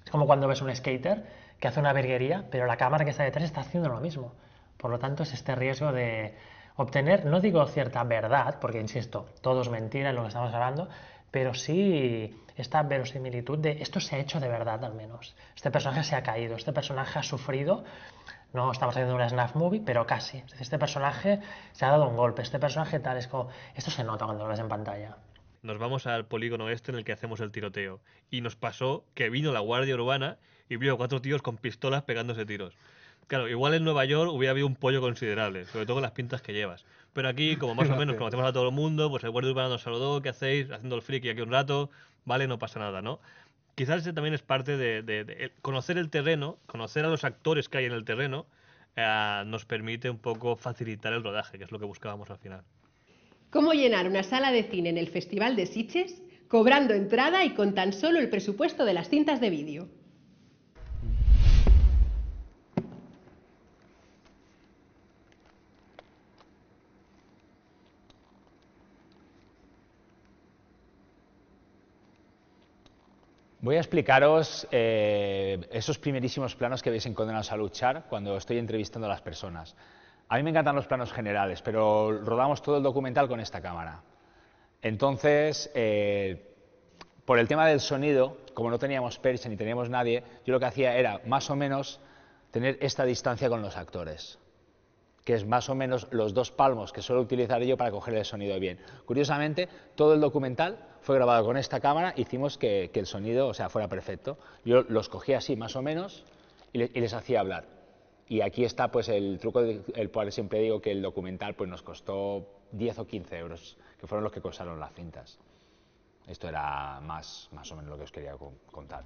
Es como cuando ves un skater que hace una virguería, pero la cámara que está detrás está haciendo lo mismo. Por lo tanto, es este riesgo de obtener, no digo cierta verdad, porque insisto, todo es mentira en lo que estamos hablando, pero sí esta verosimilitud de esto se ha hecho de verdad al menos. Este personaje se ha caído, este personaje ha sufrido, no estamos haciendo una snuff movie, pero casi. Es decir, este personaje se ha dado un golpe, este personaje tal, es como, esto se nota cuando lo ves en pantalla.
Nos vamos al polígono este en el que hacemos el tiroteo. Y nos pasó que vino la Guardia Urbana y vio a 4 tíos con pistolas pegándose tiros. Claro, igual en Nueva York hubiera habido un pollo considerable, sobre todo con las pintas que llevas. Pero aquí, como más o menos conocemos a todo el mundo, pues el Guardia Urbana nos saludó, ¿qué hacéis? Haciendo el friki aquí un rato, vale, no pasa nada, ¿no? Quizás ese también es parte de conocer el terreno, conocer a los actores que hay en el terreno, nos permite un poco facilitar el rodaje, que es lo que buscábamos al final.
¿Cómo llenar una sala de cine en el Festival de Sitges cobrando entrada y con tan solo el presupuesto de las cintas de vídeo?
Voy a explicaros esos primerísimos planos que veis en Condenados a luchar cuando estoy entrevistando a las personas. A mí me encantan los planos generales, pero rodamos todo el documental con esta cámara. Entonces, por el tema del sonido, como no teníamos percha ni teníamos nadie, yo lo que hacía era más o menos tener esta distancia con los actores, que es más o menos los 2 palmos que suelo utilizar yo para coger el sonido bien. Curiosamente, todo el documental fue grabado con esta cámara, hicimos que el sonido, o sea, fuera perfecto. Yo los cogía así más o menos y les hacía hablar. Y aquí está pues el truco el cual siempre digo que el documental pues nos costó 10 o 15 euros, que fueron los que costaron las cintas. Esto era más o menos lo que os quería contar.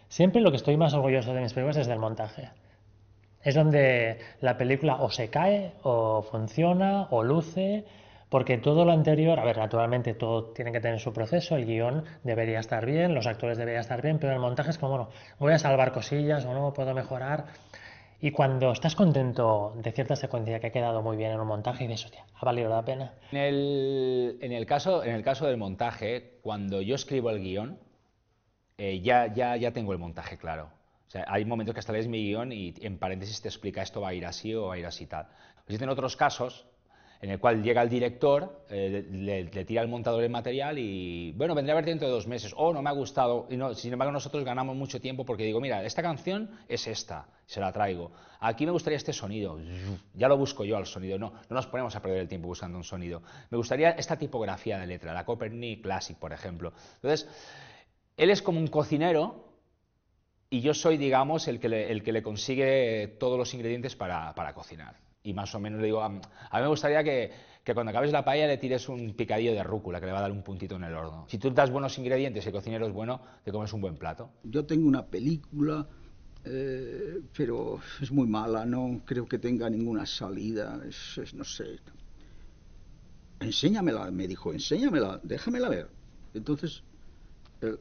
Siempre lo que estoy más orgulloso de mis películas es del montaje. Es donde la película o se cae, o funciona, o luce, porque todo lo anterior, a ver, naturalmente todo tiene que tener su proceso, el guión debería estar bien, los actores deberían estar bien, pero el montaje es como, bueno, voy a salvar cosillas o no, puedo mejorar. Y cuando estás contento de cierta secuencia que ha quedado muy bien en un montaje, y dices, hostia, ha valido la pena.
En el caso del montaje, cuando yo escribo el guión, ya tengo el montaje claro. O sea, hay momentos que hasta lees mi guión y en paréntesis te explica esto va a ir así o va a ir así tal. Existen otros casos en el cual llega el director, le tira al montador el material y, bueno, vendré a verte dentro de 2 meses, o no me ha gustado, y no, sin embargo nosotros ganamos mucho tiempo porque digo, mira, esta canción es esta, se la traigo, aquí me gustaría este sonido, ya lo busco yo al sonido, no nos ponemos a perder el tiempo buscando un sonido, me gustaría esta tipografía de letra, la Copernic Classic, por ejemplo. Entonces, él es como un cocinero y yo soy, digamos, el que le consigue todos los ingredientes para cocinar. Y más o menos le digo, a mí me gustaría que cuando acabes la paella le tires un picadillo de rúcula, que le va a dar un puntito en el horno. Si tú das buenos ingredientes y el cocinero es bueno, te comes un buen plato.
Yo tengo una película, pero es muy mala, no creo que tenga ninguna salida, no sé. Enséñamela, me dijo, enséñamela, déjamela ver. Entonces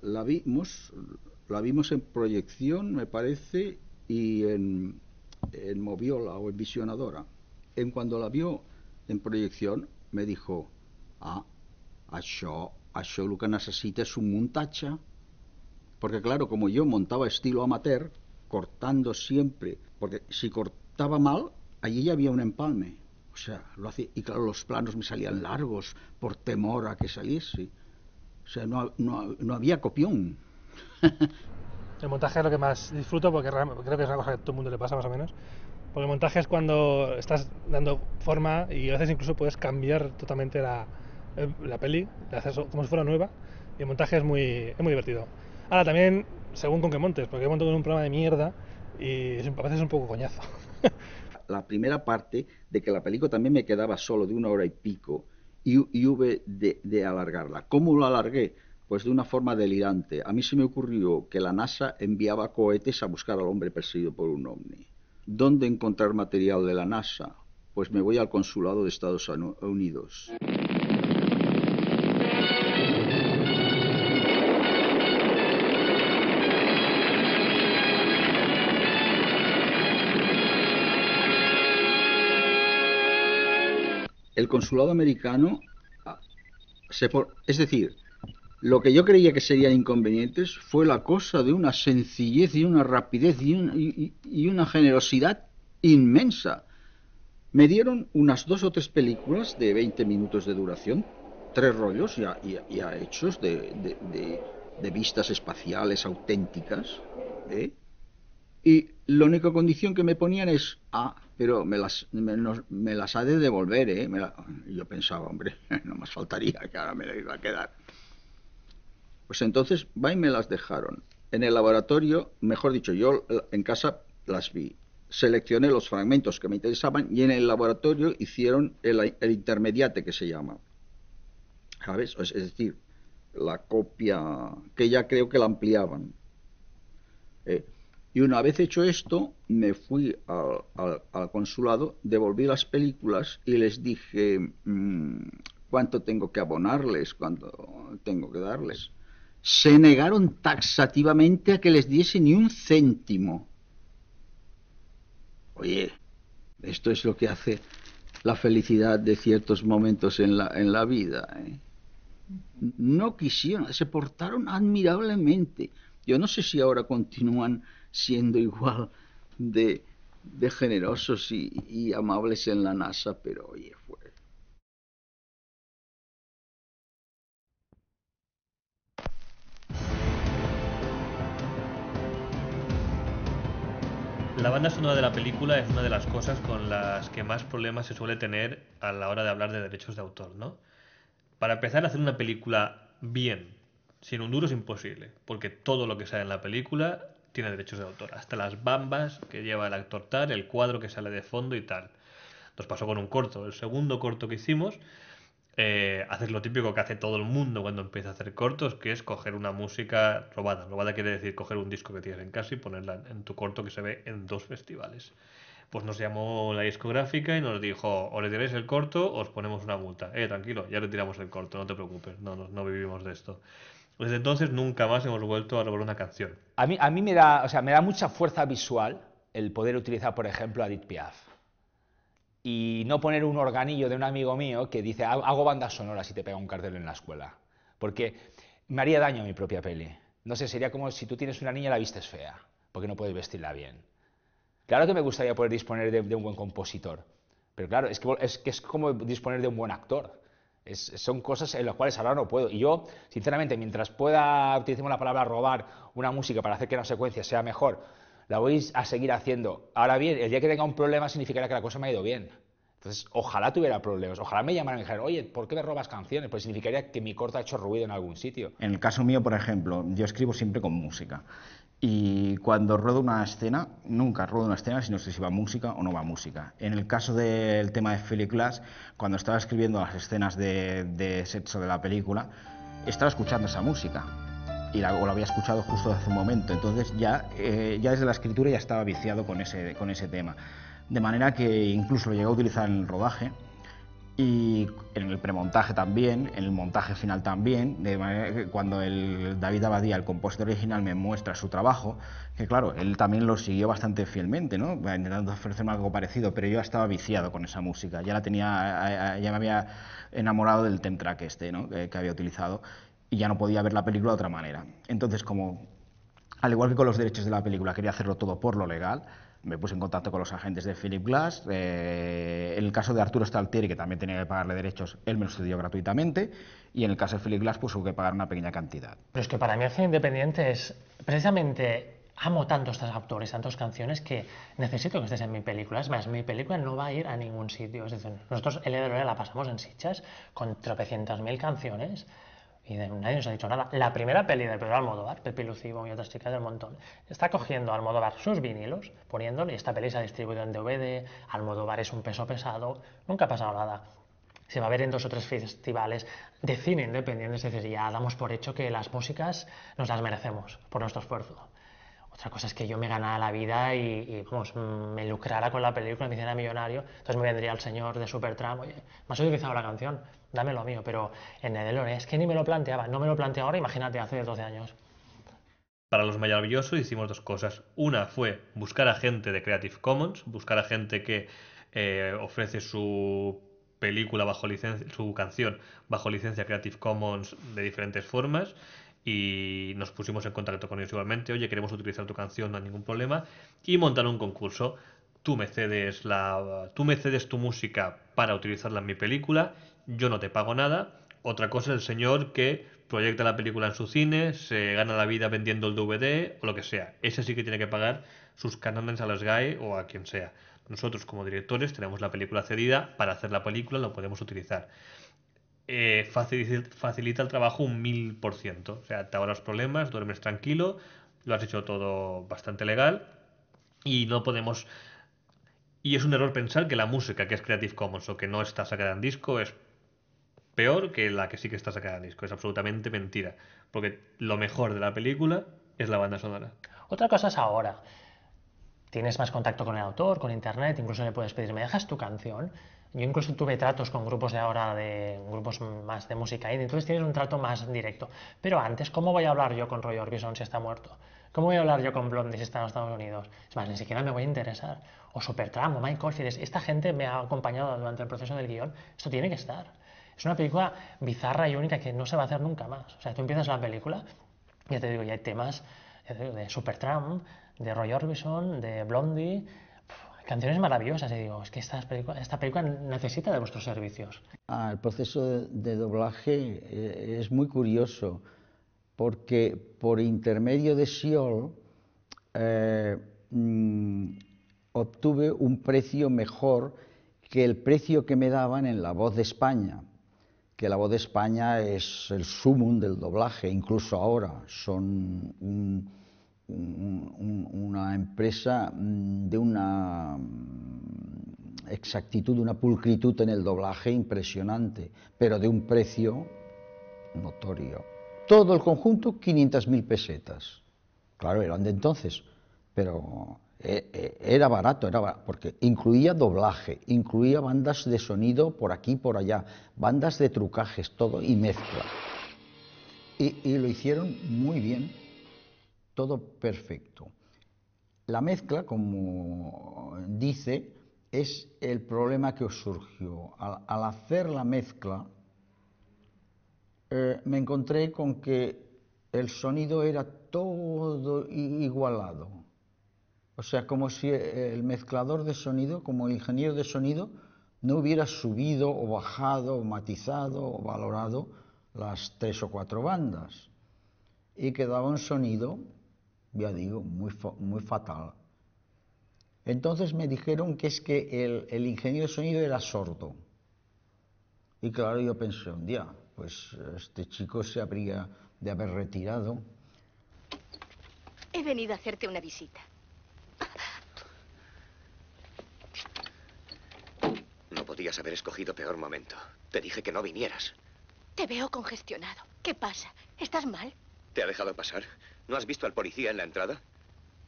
la vimos en proyección, me parece, y en Moviola o en Visionadora. Cuando la vio en proyección me dijo, això el que necessita és un muntatge, porque claro, como yo montaba estilo amateur, cortando siempre, porque si cortaba mal, allí ya había un empalme, o sea, lo hacía, y claro, los planos me salían largos por temor a que saliese, o sea, no había copión.
El montaje es lo que más disfruto porque creo que es una cosa que a todo el mundo le pasa más o menos. Porque el montaje es cuando estás dando forma y a veces incluso puedes cambiar totalmente la peli, la haces como si fuera nueva, y el montaje es muy divertido. Ahora también, según con qué montes, porque yo monto con un programa de mierda y a veces es un poco coñazo.
La primera parte de que la película también me quedaba solo de 1 hora y pico y hube de alargarla. ¿Cómo lo alargué? Pues de una forma delirante. A mí se me ocurrió que la NASA enviaba cohetes a buscar al hombre perseguido por un ovni. ¿Dónde encontrar material de la NASA? Pues me voy al consulado de Estados Unidos. El consulado americano, es decir, lo que yo creía que serían inconvenientes fue la cosa de una sencillez y una rapidez y una generosidad inmensa. Me dieron unas 2 o 3 películas de 20 minutos de duración, 3 rollos ya hechos de vistas espaciales auténticas, y la única condición que me ponían es, pero me las ha de devolver, Y yo pensaba, hombre, no más faltaría que ahora me la iba a quedar. Pues entonces va y me las dejaron. En el laboratorio, mejor dicho, yo en casa las vi. Seleccioné los fragmentos que me interesaban y en el laboratorio hicieron el intermediate, que se llama. ¿Sabes? Es decir, la copia, que ya creo que la ampliaban. Y una vez hecho esto, me fui al consulado, devolví las películas y les dije cuánto tengo que abonarles, cuánto tengo que darles. Se negaron taxativamente a que les diese ni un céntimo. Oye, esto es lo que hace la felicidad de ciertos momentos en la vida. No quisieron, se portaron admirablemente. Yo no sé si ahora continúan siendo igual de generosos y amables en la NASA, pero oye, fue...
La banda sonora de la película es una de las cosas con las que más problemas se suele tener a la hora de hablar de derechos de autor, ¿no? Para empezar a hacer una película bien, sin un duro es imposible, porque todo lo que sale en la película tiene derechos de autor, hasta las bambas que lleva el actor tal, el cuadro que sale de fondo y tal. Nos pasó con un corto, el segundo corto que hicimos, haces lo típico que hace todo el mundo cuando empieza a hacer cortos, que es coger una música robada. Robada quiere decir coger un disco que tienes en casa y ponerla en tu corto que se ve en 2 festivales. Pues nos llamó la discográfica y nos dijo, o retiráis el corto o os ponemos una multa. Tranquilo, ya retiramos el corto, no te preocupes, no vivimos de esto. Desde entonces nunca más hemos vuelto a robar una canción.
A mí me da mucha fuerza visual el poder utilizar, por ejemplo, a Edith Piaf. Y no poner un organillo de un amigo mío que dice, hago bandas sonoras y te pega un cartel en la escuela. Porque me haría daño a mi propia peli. No sé, sería como si tú tienes una niña y la vistes fea, porque no puedes vestirla bien. Claro que me gustaría poder disponer de un buen compositor, pero claro, es que es como disponer de un buen actor. Son cosas en las cuales ahora no puedo. Y yo, sinceramente, mientras pueda, utilicemos la palabra robar, una música para hacer que una secuencia sea mejor, la voy a seguir haciendo. Ahora bien, el día que tenga un problema significará que la cosa me ha ido bien. Entonces, ojalá tuviera problemas, ojalá me llamaran y me dijeran, oye, ¿por qué me robas canciones? Pues significaría que mi corto ha hecho ruido en algún sitio.
En el caso mío, por ejemplo, yo escribo siempre con música. Y cuando ruedo una escena, nunca ruedo una escena si no sé si va música o no va música. En el caso del tema de Philip Glass, cuando estaba escribiendo las escenas de sexo de la película, estaba escuchando esa música. O la había escuchado justo hace un momento. Entonces ya desde la escritura ya estaba viciado con ese tema. De manera que incluso lo llegué a utilizar en el rodaje. Y en el premontaje también, en el montaje final también, de manera que cuando David Abadía, el compositor original, me muestra su trabajo, que claro, él también lo siguió bastante fielmente, ¿no? Intentando ofrecerme algo parecido, pero yo ya estaba viciado con esa música, ya me había enamorado del theme track ¿no? que había utilizado, y ya no podía ver la película de otra manera. Entonces, como al igual que con los derechos de la película, quería hacerlo todo por lo legal, me puse en contacto con los agentes de Philip Glass. En el caso de Arturo Staltieri, que también tenía que pagarle derechos, él me los cedió gratuitamente. Y en el caso de Philip Glass, pues hubo que pagar una pequeña cantidad.
Pero es que para mí el cine independiente es precisamente... Amo tanto estos autores, tantas canciones, que necesito que estés en mi película. Es más, mi película no va a ir a ningún sitio. Es decir, nosotros el de la pasamos en Sitges con tropecientas mil canciones y nadie nos ha dicho nada. La primera peli de Pedro Almodóvar, Pepi Lucibo y otras chicas del montón, está cogiendo a Almodóvar sus vinilos, poniéndole, y esta peli se ha distribuido en DVD, Almodóvar es un peso pesado, nunca ha pasado nada. Se va a ver en 2 o 3 festivales de cine independiente, es decir, ya damos por hecho que las músicas nos las merecemos por nuestro esfuerzo. Otra cosa es que yo me ganara la vida y vamos, me lucrara con la película, me hiciera millonario, entonces me vendría el señor de Supertramp, oye, me has utilizado la canción, dame lo mío, pero en Nedelore es que ni me lo planteaba, no me lo planteo ahora, imagínate, hace 12 años.
Para Los Maravillosos hicimos 2 cosas. Una fue buscar a gente de Creative Commons, buscar a gente que ofrece su película bajo licencia, su canción bajo licencia Creative Commons de diferentes formas, y nos pusimos en contacto con ellos igualmente. Oye, queremos utilizar tu canción, no hay ningún problema, y montaron un concurso. Tú me cedes tu música para utilizarla en mi película, yo no te pago nada. Otra cosa es el señor que proyecta la película en su cine, se gana la vida vendiendo el DVD o lo que sea. Ese sí que tiene que pagar sus cánones a la SGAE o a quien sea. Nosotros como directores tenemos la película cedida, para hacer la película lo podemos utilizar. facilita el trabajo un 1000%. O sea, te ahorras problemas, duermes tranquilo, lo has hecho todo bastante legal y no podemos... Y es un error pensar que la música que es Creative Commons o que no está sacada en disco es peor que la que sí que está sacada en disco. Es absolutamente mentira. Porque lo mejor de la película es la banda sonora.
Otra cosa es ahora. Tienes más contacto con el autor, con internet, incluso le puedes pedir, ¿me dejas tu canción? Yo incluso tuve tratos con grupos de ahora, de grupos más de música indie, entonces tienes un trato más directo. Pero antes, ¿cómo voy a hablar yo con Roy Orbison si está muerto? ¿Cómo voy a hablar yo con Blondie si está en los Estados Unidos? Es más, ni siquiera me voy a interesar. O Supertramp, o Mike Oldfield, esta gente me ha acompañado durante el proceso del guión. Esto tiene que estar. Es una película bizarra y única que no se va a hacer nunca más. O sea, tú empiezas la película, ya te digo, ya hay temas de Supertramp, de Roy Orbison, de Blondie, canciones maravillosas. Y digo, es que esta película necesita de vuestros servicios.
El proceso de doblaje es muy curioso, porque por intermedio de Siol obtuve un precio mejor que el precio que me daban en La Voz de España, que La Voz de España es el sumum del doblaje, incluso ahora son una empresa de una exactitud, una pulcritud en el doblaje impresionante, pero de un precio notorio. Todo el conjunto, 500.000 pesetas. Claro, eran de entonces, pero era barato, porque incluía doblaje, incluía bandas de sonido por aquí y por allá, bandas de trucajes, todo, y mezcla. Y lo hicieron muy bien, todo perfecto. La mezcla, como dice, es el problema que os surgió. Al hacer la mezcla, me encontré con que el sonido era todo igualado. O sea, como si el mezclador de sonido, como el ingeniero de sonido, no hubiera subido o bajado o matizado o valorado las 3 o 4 bandas. Y quedaba un sonido, ya digo, muy fatal. Entonces me dijeron que es que el ingeniero de sonido era sordo. Y claro, yo pensé un día, pues este chico se habría de haber retirado.
He venido a hacerte una visita.
No podías haber escogido peor momento. Te dije que no vinieras.
Te veo congestionado. ¿Qué pasa? ¿Estás mal?
¿Te ha dejado pasar? ¿No has visto al policía en la entrada?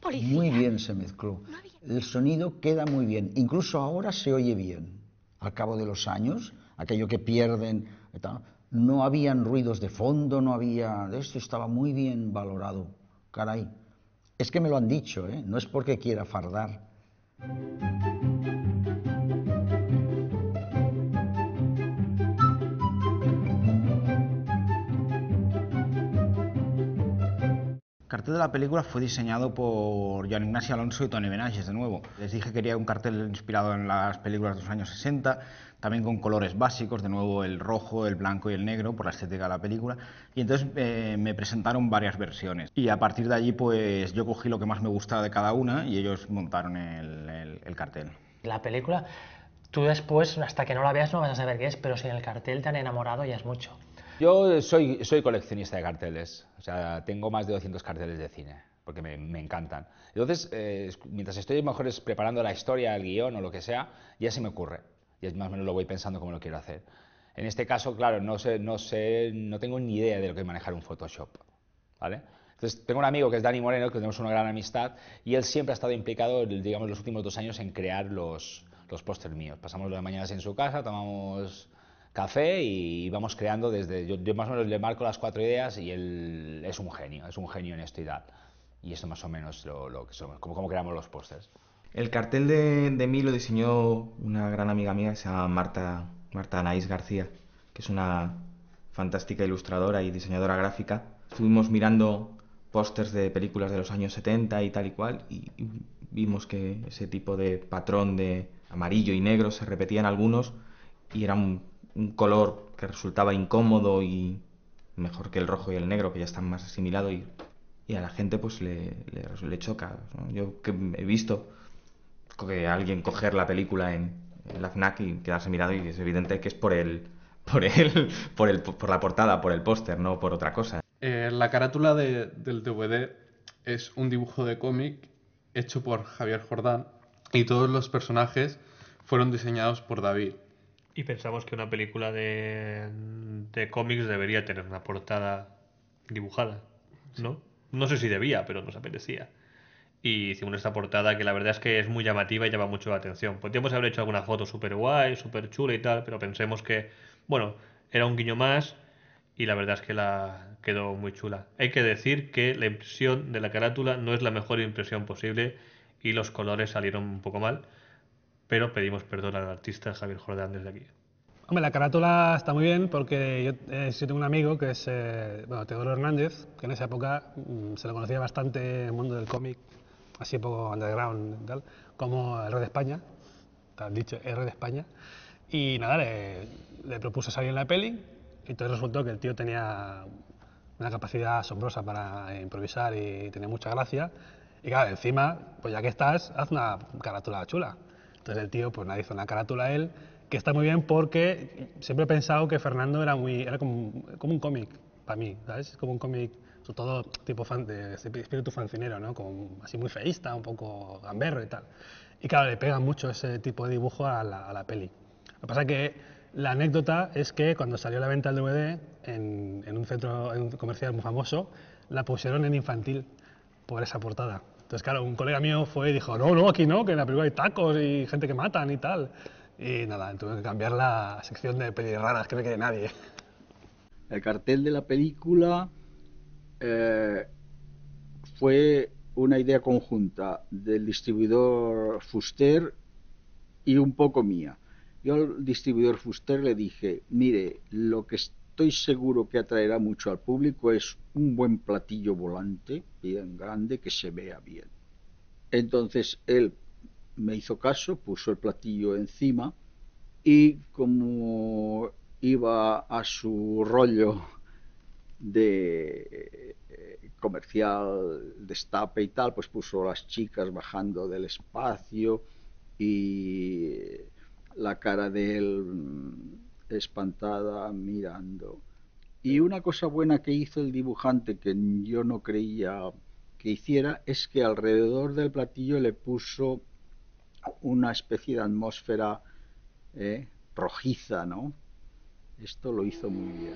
¿Policía?
Muy bien se mezcló. El sonido queda muy bien. Incluso ahora se oye bien. Al cabo de los años, aquello que pierden, no habían ruidos de fondo, no había... Esto estaba muy bien valorado. Caray. Es que me lo han dicho, ¿eh? No es porque quiera fardar.
El cartel de la película fue diseñado por Joan Ignacio Alonso y Toni Benages, de nuevo. Les dije que quería un cartel inspirado en las películas de los años 60, también con colores básicos, de nuevo el rojo, el blanco y el negro, por la estética de la película. Y entonces me presentaron varias versiones. Y a partir de allí, pues yo cogí lo que más me gustaba de cada una y ellos montaron el cartel.
La película, tú después, hasta que no la veas, no vas a saber qué es, pero si en el cartel te han enamorado ya es mucho.
Yo soy coleccionista de carteles, o sea, tengo más de 200 carteles de cine, porque me encantan. Entonces, mientras estoy mejor preparando la historia, el guión o lo que sea, ya se me ocurre, y más o menos lo voy pensando cómo lo quiero hacer. En este caso, claro, no tengo ni idea de lo que es manejar un Photoshop, ¿vale? Entonces, tengo un amigo que es Dani Moreno, que tenemos una gran amistad, y él siempre ha estado implicado, digamos, los últimos 2 años en crear los pósters míos. Pasamos las mañanas en su casa, tomamos café y vamos creando desde... Yo más o menos le marco las 4 ideas y él es un genio en esto y tal. Y esto más o menos lo que somos, cómo creamos los pósters.
El cartel de mí lo diseñó una gran amiga mía que se llama Marta Anaís García, que es una fantástica ilustradora y diseñadora gráfica. Estuvimos mirando pósters de películas de los años 70 y tal y cual, y vimos que ese tipo de patrón de amarillo y negro se repetía en algunos, y era un color que resultaba incómodo y mejor que el rojo y el negro, que ya están más asimilados, y a la gente pues le choca, ¿no? Yo que he visto que alguien coger la película en la FNAC y quedarse mirado, y es evidente que es por por la portada, por el póster, no por otra cosa.
La carátula del DVD es un dibujo de cómic hecho por Javier Jordán y todos los personajes fueron diseñados por David.
Y pensamos que una película de cómics debería tener una portada dibujada, ¿no? No sé si debía, pero nos apetecía. Y hicimos esta portada que la verdad es que es muy llamativa y llama mucho la atención. Podríamos haber hecho alguna foto súper guay, súper chula y tal, pero pensemos que, bueno, era un guiño más y la verdad es que la quedó muy chula. Hay que decir que la impresión de la carátula no es la mejor impresión posible y los colores salieron un poco mal, pero pedimos perdón al artista Javier Jordán desde aquí.
Hombre, la carátula está muy bien porque yo tengo un amigo que es Teodoro Hernández, que en esa época se lo conocía bastante en el mundo del cómic, así un poco underground y tal, como el Rey de España, tal dicho, el Rey de España. Y nada, le propuso salir en la peli y entonces resultó que el tío tenía una capacidad asombrosa para improvisar y tenía mucha gracia. Y claro, encima, pues ya que estás, haz una carátula chula. Entonces el tío, pues nada, hizo una carátula a él, que está muy bien porque siempre he pensado que Fernando era como un cómic para mí, ¿sabes? Como un cómic, sobre todo tipo de espíritu fancinero, ¿no? Como así muy feísta, un poco gamberro y tal. Y claro, le pega mucho ese tipo de dibujo a la peli. Lo que pasa es que la anécdota es que cuando salió a la venta el DVD en un comercial muy famoso, la pusieron en infantil por esa portada. Entonces, claro, un colega mío fue y dijo, no, aquí no, que en la película hay tacos y gente que matan y tal. Y nada, tuve que cambiar la sección de pelis raras, que no quede nadie.
El cartel de la película fue una idea conjunta del distribuidor Fuster y un poco mía. Yo al distribuidor Fuster le dije, mire, lo que estoy seguro que atraerá mucho al público es un buen platillo volante, bien grande, que se vea bien. Entonces él me hizo caso, puso el platillo encima y como iba a su rollo de comercial, destape y tal, pues puso las chicas bajando del espacio y la cara de él espantada mirando. Y una cosa buena que hizo el dibujante que yo no creía que hiciera es que alrededor del platillo le puso una especie de atmósfera rojiza, ¿no? Esto lo hizo muy bien.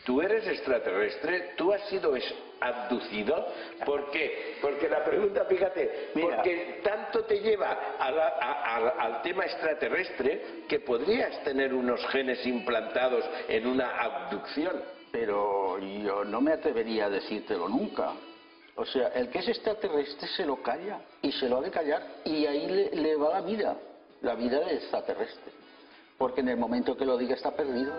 ¿Tú eres extraterrestre? ¿Tú has sido abducido? ¿Por qué? Porque la pregunta, fíjate, porque tanto te lleva al tema extraterrestre que podrías tener unos genes implantados en una abducción.
Pero yo no me atrevería a decírtelo nunca. O sea, el que es extraterrestre se lo calla y se lo ha de callar y ahí le va la vida del extraterrestre. Porque en el momento que lo diga está perdido.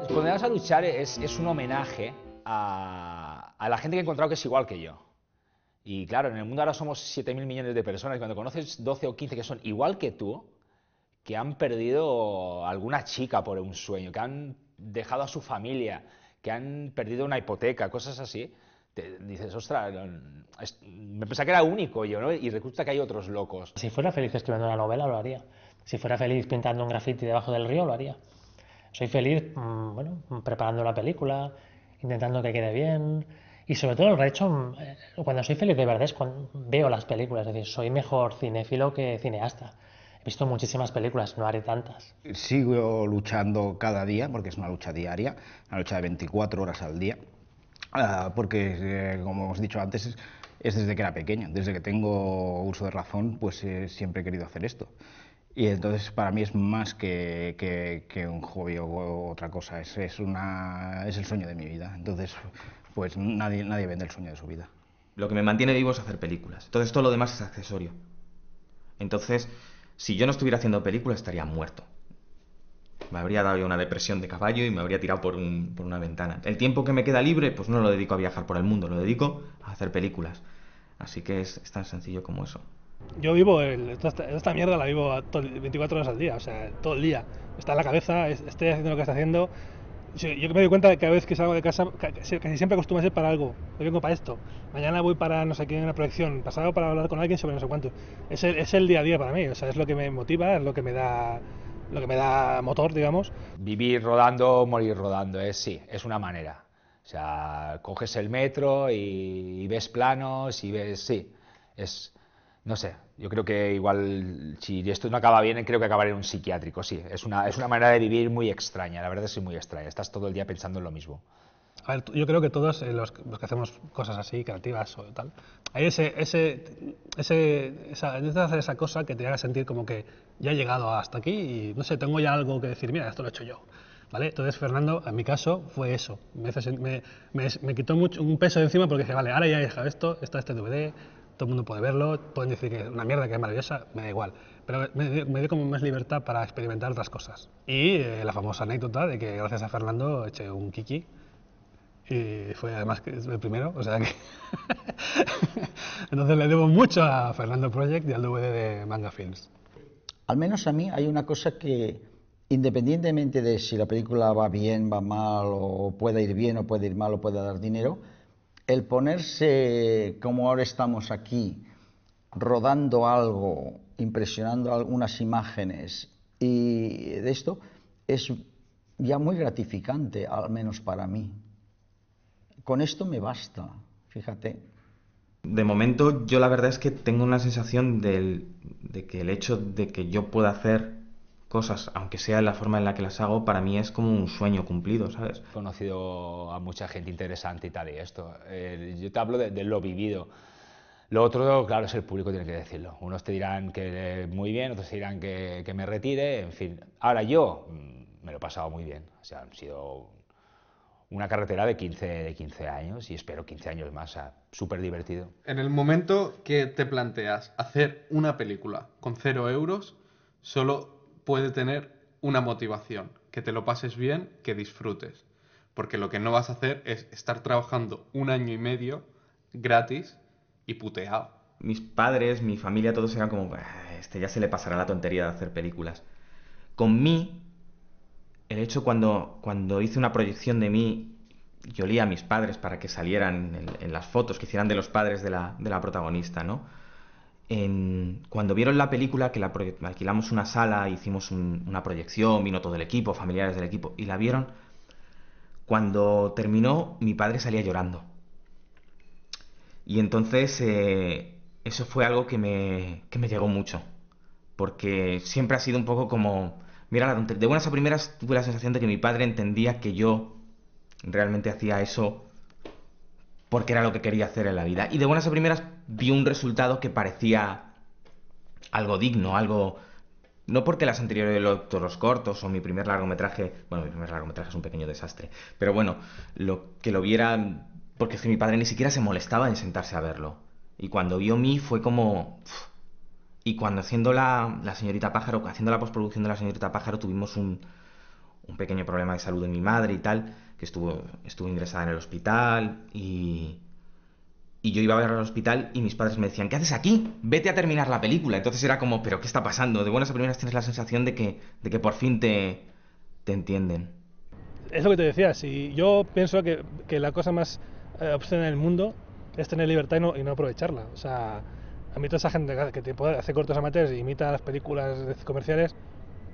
Condenados a luchar es un homenaje a la gente que he encontrado que es igual que yo. Y claro, en el mundo ahora somos 7.000 millones de personas y cuando conoces 12 o 15 que son igual que tú, que han perdido alguna chica por un sueño, que han dejado a su familia, que han perdido una hipoteca, cosas así, te dices, ostras, me pensaba que era único yo, ¿no? Y resulta que hay otros locos.
Si fuera feliz escribiendo una novela, lo haría. Si fuera feliz pintando un graffiti debajo del río, lo haría. Soy feliz, preparando la película, intentando que quede bien. Y sobre todo, de hecho, cuando soy feliz de verdad es cuando veo las películas. Es decir, soy mejor cinéfilo que cineasta. He visto muchísimas películas, no haré tantas.
Sigo luchando cada día, porque es una lucha diaria, una lucha de 24 horas al día. Porque, como hemos dicho antes, es desde que era pequeño. Desde que tengo uso de razón, pues siempre he querido hacer esto. Y entonces para mí es más que un hobby o otra cosa, es el sueño de mi vida. Entonces, pues nadie vende el sueño de su vida.
Lo que me mantiene vivo es hacer películas. Entonces todo lo demás es accesorio. Entonces, si yo no estuviera haciendo películas, estaría muerto. Me habría dado una depresión de caballo y me habría tirado por una ventana. El tiempo que me queda libre, pues no lo dedico a viajar por el mundo, lo dedico a hacer películas. Así que es tan sencillo como eso.
Yo vivo, esta mierda la vivo 24 horas al día, o sea, todo el día. Está en la cabeza, estoy haciendo lo que estoy haciendo. Sí, yo me doy cuenta de que cada vez que salgo de casa, casi siempre acostumbro a ser para algo. Hoy vengo para esto, mañana voy para no sé qué, una proyección, pasado para hablar con alguien sobre no sé cuánto. Es el día a día para mí, o sea, es lo que me motiva, es lo que me da motor, digamos.
Vivir rodando, morir rodando, sí, es una manera. O sea, coges el metro y ves planos y ves, sí, no sé, yo creo que igual, si esto no acaba bien, creo que acabaré en un psiquiátrico, sí. Es una manera de vivir muy extraña, la verdad es que muy extraña. Estás todo el día pensando en lo mismo.
A ver, yo creo que todos los que hacemos cosas así, creativas o tal, hay necesitas hacer esa cosa que te haga sentir como que ya he llegado hasta aquí y, no sé, tengo ya algo que decir, mira, esto lo he hecho yo. ¿Vale? Entonces Fernando, en mi caso, fue eso. Me quitó un peso de encima porque dije, vale, ahora ya he dejado esto, está este DVD, todo el mundo puede verlo, pueden decir que es una mierda, que es maravillosa, me da igual. Pero me dio como más libertad para experimentar otras cosas. Y la famosa anécdota de que gracias a Fernando eché un Kiki. Y fue además que es el primero, o sea que... Entonces le debo mucho a Fernando Project y al DVD de Manga Films.
Al menos a mí hay una cosa que, independientemente de si la película va bien, va mal, o puede ir bien, o puede ir mal, o puede dar dinero, el ponerse, como ahora estamos aquí, rodando algo, impresionando algunas imágenes, y de esto es ya muy gratificante, al menos para mí. Con esto me basta, fíjate.
De momento, yo la verdad es que tengo una sensación de que el hecho de que yo pueda hacer cosas, aunque sea en la forma en la que las hago, para mí es como un sueño cumplido, ¿sabes?
He conocido a mucha gente interesante y tal y esto. Yo te hablo de lo vivido. Lo otro, claro, es el público, tiene que decirlo. Unos te dirán que muy bien, otros te dirán que me retire, en fin. Ahora yo me lo he pasado muy bien. O sea, han sido una carretera de 15 años y espero 15 años más. O sea, súper divertido.
En el momento que te planteas hacer una película con 0 euros, solo puede tener una motivación, que te lo pases bien, que disfrutes. Porque lo que no vas a hacer es estar trabajando 1 año y medio gratis y puteado.
Mis padres, mi familia, todos eran como, ya se le pasará la tontería de hacer películas. Con mí, el hecho cuando hice una proyección de mí, yo olía a mis padres para que salieran en las fotos, que hicieran de los padres de la protagonista, ¿no? Cuando vieron la película, que alquilamos una sala, hicimos una proyección, vino todo el equipo, familiares del equipo, y la vieron, cuando terminó, mi padre salía llorando. Y entonces eso fue algo que me llegó mucho, porque siempre ha sido un poco como, mira, de buenas a primeras tuve la sensación de que mi padre entendía que yo realmente hacía eso porque era lo que quería hacer en la vida. Y de buenas a primeras vi un resultado que parecía algo digno, algo... No porque las anteriores, los cortos o mi primer largometraje... Bueno, mi primer largometraje es un pequeño desastre. Pero bueno, que lo viera... Porque es que mi padre ni siquiera se molestaba en sentarse a verlo. Y cuando vio mí fue como... Y cuando haciendo la señorita Pájaro, haciendo la postproducción de la señorita Pájaro, tuvimos un pequeño problema de salud de mi madre y tal, que estuvo ingresada en el hospital y yo iba a verla al hospital y mis padres me decían, ¿qué haces aquí? Vete a terminar la película. Entonces era como, ¿pero qué está pasando? De buenas a primeras tienes la sensación de que por fin te entienden.
Es lo que te decía, si yo pienso que la cosa más obscena del mundo es tener libertad y no aprovecharla. O sea, a mí toda esa gente que te puede hacer cortos amateurs y imita las películas comerciales,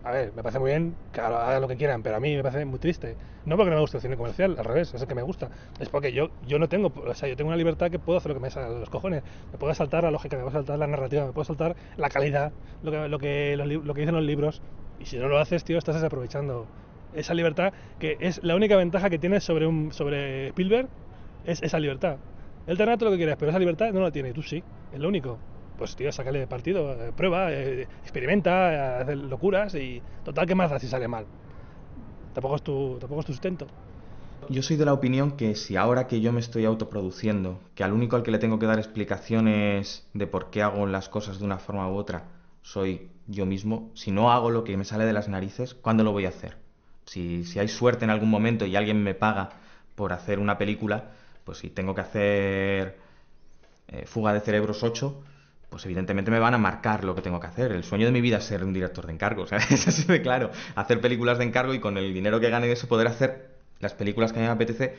a ver, me parece muy bien que hagan lo que quieran, pero a mí me parece muy triste. No porque no me guste el cine comercial, al revés, es el que me gusta. Es porque yo no tengo, o sea, yo tengo una libertad que puedo hacer lo que me salga de los cojones. Me puedo saltar la lógica, me puedo saltar la narrativa, me puedo saltar la calidad, lo que dicen los libros. Y si no lo haces, tío, estás desaprovechando esa libertad, que es la única ventaja que tienes sobre Spielberg, es esa libertad. Él te hará todo lo que quieras, pero esa libertad no la tiene, tú sí, es lo único. Pues tío, sácale partido, prueba, experimenta, haz locuras y total, ¿qué más da si sale mal? Tampoco es tu sustento.
Yo soy de la opinión que si ahora que yo me estoy autoproduciendo, que al único al que le tengo que dar explicaciones de por qué hago las cosas de una forma u otra soy yo mismo, si no hago lo que me sale de las narices, ¿cuándo lo voy a hacer? Si hay suerte en algún momento y alguien me paga por hacer una película, pues si tengo que hacer Fuga de Cerebros 8, pues evidentemente me van a marcar lo que tengo que hacer. El sueño de mi vida es ser un director de encargo, o sea, es así de claro. Hacer películas de encargo y con el dinero que gane de eso poder hacer las películas que a mí me apetece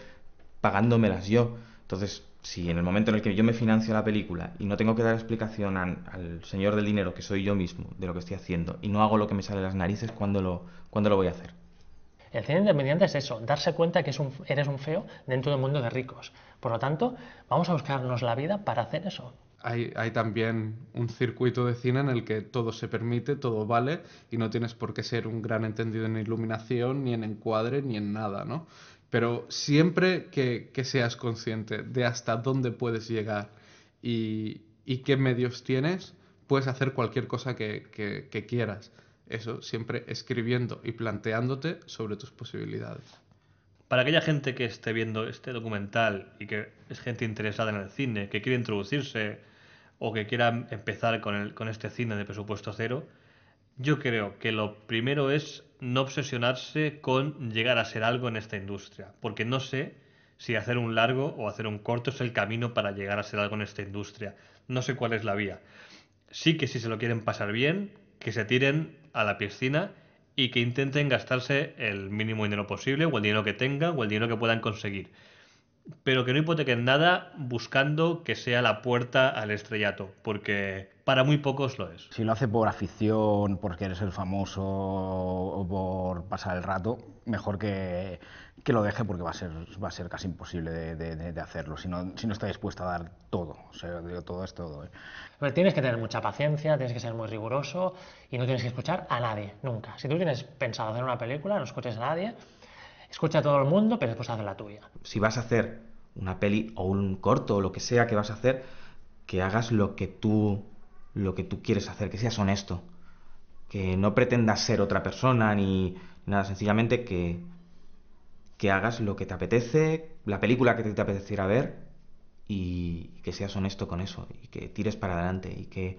pagándomelas yo. Entonces, si en el momento en el que yo me financio la película y no tengo que dar explicación al señor del dinero, que soy yo mismo, de lo que estoy haciendo, y no hago lo que me sale de las narices, ¿cuándo lo voy a hacer?
El cine independiente es eso, darse cuenta que eres un feo dentro del mundo de ricos. Por lo tanto, vamos a buscarnos la vida para hacer eso.
Hay también un circuito de cine en el que todo se permite, todo vale, y no tienes por qué ser un gran entendido en iluminación, ni en encuadre, ni en nada, ¿no? Pero siempre que seas consciente de hasta dónde puedes llegar y qué medios tienes, puedes hacer cualquier cosa que quieras. Eso siempre escribiendo y planteándote sobre tus posibilidades.
Para aquella gente que esté viendo este documental y que es gente interesada en el cine, que quiere introducirse o que quiera empezar con este cine de presupuesto cero, yo creo que lo primero es no obsesionarse con llegar a ser algo en esta industria, porque no sé si hacer un largo o hacer un corto es el camino para llegar a ser algo en esta industria. No sé cuál es la vía. Sí que si se lo quieren pasar bien, que se tiren a la piscina y que intenten gastarse el mínimo dinero posible, o el dinero que tengan, o el dinero que puedan conseguir. Pero que no hipotequen nada buscando que sea la puerta al estrellato, porque para muy pocos lo es.
Si lo hace por afición, por querer ser famoso o por pasar el rato, mejor que lo deje, porque va a ser casi imposible de hacerlo, si no está dispuesto a dar todo. O sea, digo, todo es todo.
Pero tienes que tener mucha paciencia, tienes que ser muy riguroso y no tienes que escuchar a nadie, nunca. Si tú tienes pensado hacer una película, no escuches a nadie, escucha a todo el mundo, pero después haz la tuya.
Si vas a hacer una peli o un corto o lo que sea que vas a hacer, que hagas lo que tú quieres hacer, que seas honesto, que no pretendas ser otra persona ni nada, sencillamente que hagas lo que te apetece, la película que te apeteciera ver, y que seas honesto con eso y que tires para adelante, y que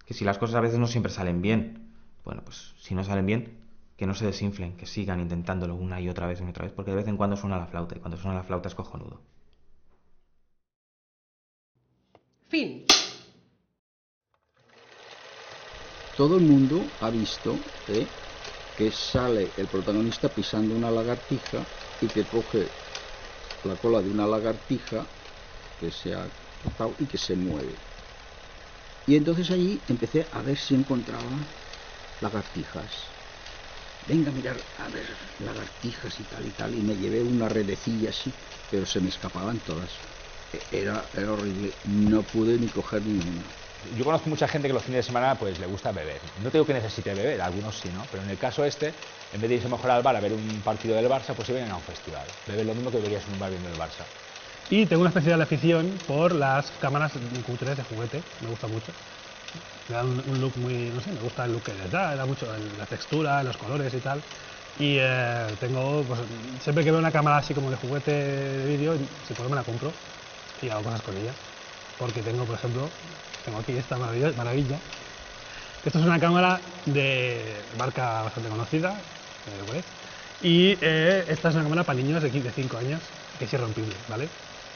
si las cosas a veces no siempre salen bien, bueno, pues si no salen bien, que no se desinflen, que sigan intentándolo una y otra vez, porque de vez en cuando suena la flauta, y cuando suena la flauta es cojonudo.
Fin.
Todo el mundo ha visto que sale el protagonista pisando una lagartija y que coge la cola de una lagartija que se ha cortado y que se mueve. Y entonces allí empecé a ver si encontraba lagartijas. Venga a mirar, a ver, lagartijas y tal, y me llevé una redecilla así, pero se me escapaban todas. Era horrible, no pude ni coger ninguna.
Yo conozco mucha gente que los fines de semana pues le gusta beber. No tengo que necesite beber, algunos sí, ¿no? Pero en el caso en vez de irse mejor al bar a ver un partido del Barça, pues se vienen a un festival. Beber lo mismo que beberías en un bar viendo el Barça.
Y tengo una especial afición por las cámaras cutres de juguete, me gusta mucho. Me da un look muy, no sé, me gusta el look que les da mucho la textura, los colores y tal. Y tengo, pues siempre que veo una cámara así como de juguete de vídeo, si puedo me la compro y hago cosas con ella. Porque tengo, por ejemplo, tengo aquí esta maravilla. Esto es una cámara de marca bastante conocida, y esta es una cámara para niños de 5 años, que es irrompible, ¿vale?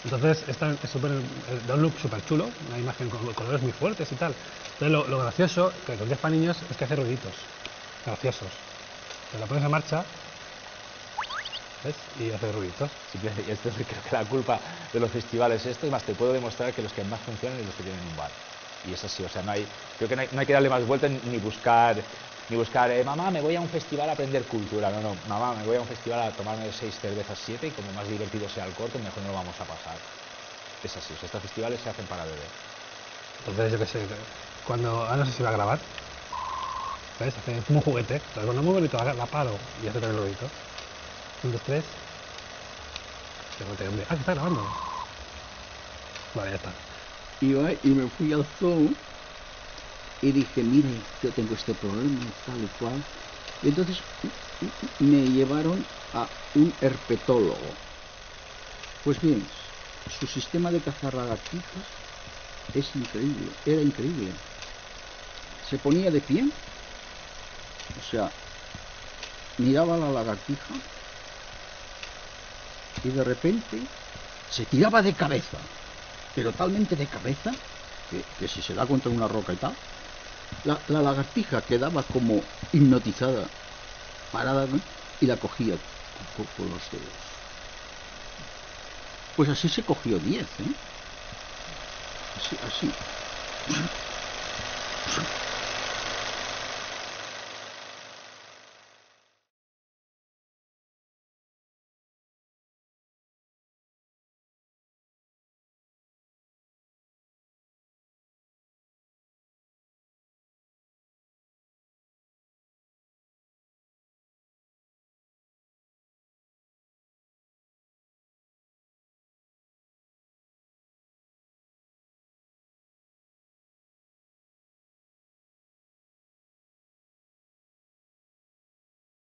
Entonces, esta es da un look súper chulo, una imagen con colores muy fuertes y tal. Entonces, lo gracioso, que con 10 para niños, es que hace ruiditos graciosos. Te la pones en marcha, ¿ves? Y hace ruiditos.
Sí, esto creo que la culpa de los festivales es más, te puedo demostrar que los que más funcionan son los que tienen un bar. Y es así, o sea, creo que no hay que darle más vueltas ni buscar, mamá, me voy a un festival a aprender cultura. No, mamá, me voy a un festival a tomarme 6 cervezas, 7, y como más divertido sea el corto, mejor no lo vamos a pasar. Es así, o sea, estos festivales se hacen para beber.
Entonces, yo qué sé, no sé si va a grabar, ¿ves? Hace como un juguete, entonces cuando es muy bonito, la paro y hace también el ruidito. 1, 2, 3. Que está grabando. Vale, ya está.
Iba y me fui al zoo y dije, mire, yo tengo este problema y tal y cual. Y entonces me llevaron a un herpetólogo. Pues bien, su sistema de cazar lagartijas es increíble, era increíble. Se ponía de pie, o sea, miraba la lagartija y de repente se tiraba de cabeza, pero talmente de cabeza que si se da contra una roca y tal, la lagartija quedaba como hipnotizada, parada, ¿no? Y la cogía con los dedos. Pues así se cogió 10, ¿eh? Así.